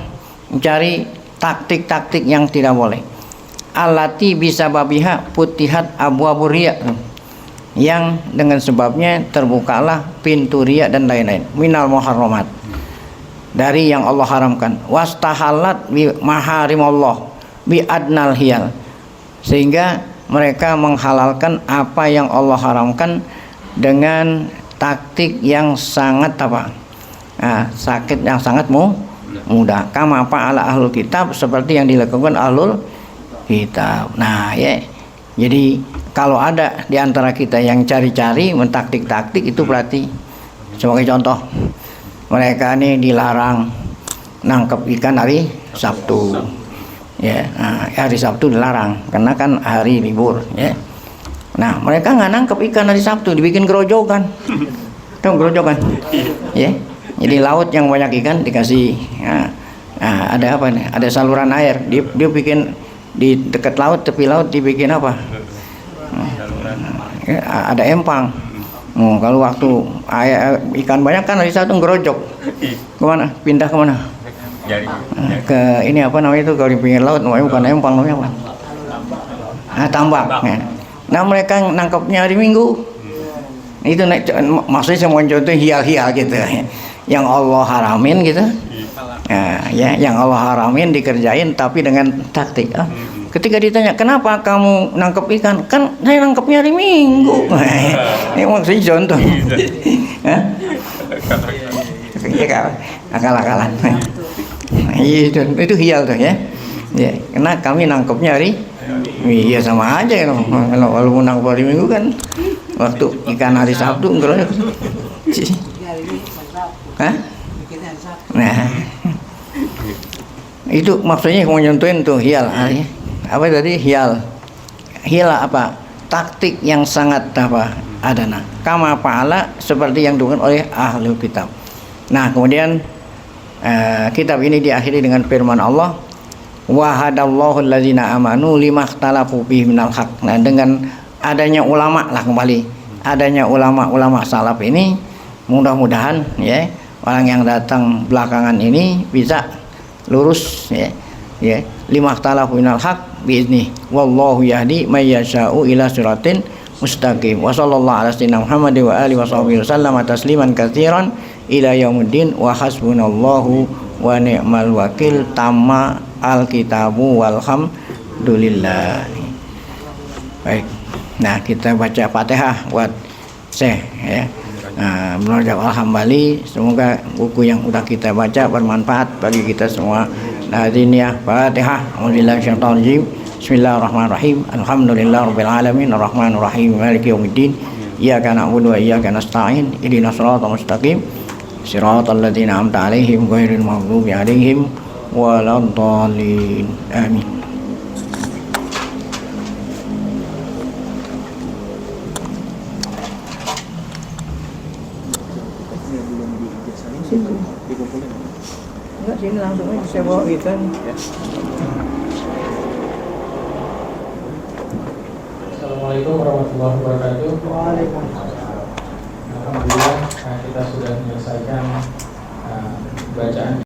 mencari taktik-taktik yang tidak boleh. Allati bisa babiha putihat abwabur riya, yang dengan sebabnya terbukalah pintu riya dan lain-lain. Minal muharramat, dari yang Allah haramkan. Wastahalat bi maharimallah bi adnal hiyal, sehingga mereka menghalalkan apa yang Allah haramkan dengan taktik yang sangat apa? Sakit yang sangat mudah. Kama apa ala ahlul kitab, seperti yang dilakukan ahlul kitab. Nah, ya. Jadi kalau ada di antara kita yang cari-cari mentaktik-taktik, itu berarti sebagai contoh, mereka ini dilarang nangkep ikan hari Sabtu. Ya, hari Sabtu dilarang karena kan hari libur, ya. Nah, mereka nggak nangkep ikan hari Sabtu, dibikin gerojokan. Tahu gerojokan? Ya. Jadi laut yang banyak ikan dikasih ada apa nih? Ada saluran air. Dia bikin di dekat laut, tepi laut dibikin apa? Ada empang. Kalau waktu ikan banyak kan hari Sabtu gerojok. Kemana? Pindah kemana? Ke ini apa namanya itu, kalau di pinggir laut namanya bukan empang, namanya apa? Tambak. Nah, mereka nangkapnya hari Minggu. Itu maksudnya semua contoh hial-hial gitu, yang Allah haramin gitu. Ya, yang Allah haramin dikerjain tapi dengan taktik. Ketika ditanya kenapa kamu nangkep ikan, kan saya nangkepnya hari Minggu. Ini maksudnya contoh. Akal-akalan. Itu hial tuh ya. Ya, karena kami nangkepnya hari, iya sama aja kalau mau nangkep hari Minggu kan waktu ikan hari Sabtu enggak. Nah, itu maksudnya mau nyontohin tuh hial. Apa tadi hial apa? Taktik yang sangat apa? Adana. Kama fa'ala, seperti yang dilakukan oleh ahlul kitab. Nah, kemudian kitab ini diakhiri dengan firman Allah, wa hadallahu allazina amanu limakhtalafu fihi minal haq. Nah, dengan adanya ulama lah kembali adanya ulama-ulama salaf ini, mudah-mudahan ya orang yang datang belakangan ini bisa lurus ya. Ya, lima ikhtalafu minal haq biizni wallahu yahdi may yasha'u ila siratin mustaqim. Wa sallallahu ala sayyidina Muhammad wa alihi wasallam tasliman katsiran ila yaumuddin wa hasbunallahu wa ni'mal wakil. Tamma alkitabu walhamdulillah. Baik. Nah, kita baca Fatihah buat Syekh ya. Nah, Menurut Al-Hambali, semoga buku yang udah kita baca bermanfaat bagi kita semua. Hadirin ya, Fatihah. Auzubillahi Bismillahirrahmanirrahim. Alhamdulillahirabbil alamin, arrahmanir rahim, maliki yaumiddin. Iyyaka na'budu wa iyyaka nasta'in. Ihdinas siratal mustaqim. Siratal ladzina an'amta 'alaihim ghairil maghdubi 'alaihim waladdallin. Amin. Enggak, sini langsung aja saya bawa kita nih. Assalamualaikum warahmatullahi wabarakatuh. Waalaikumsalam. Alhamdulillah kita sudah menyelesaikan bacaan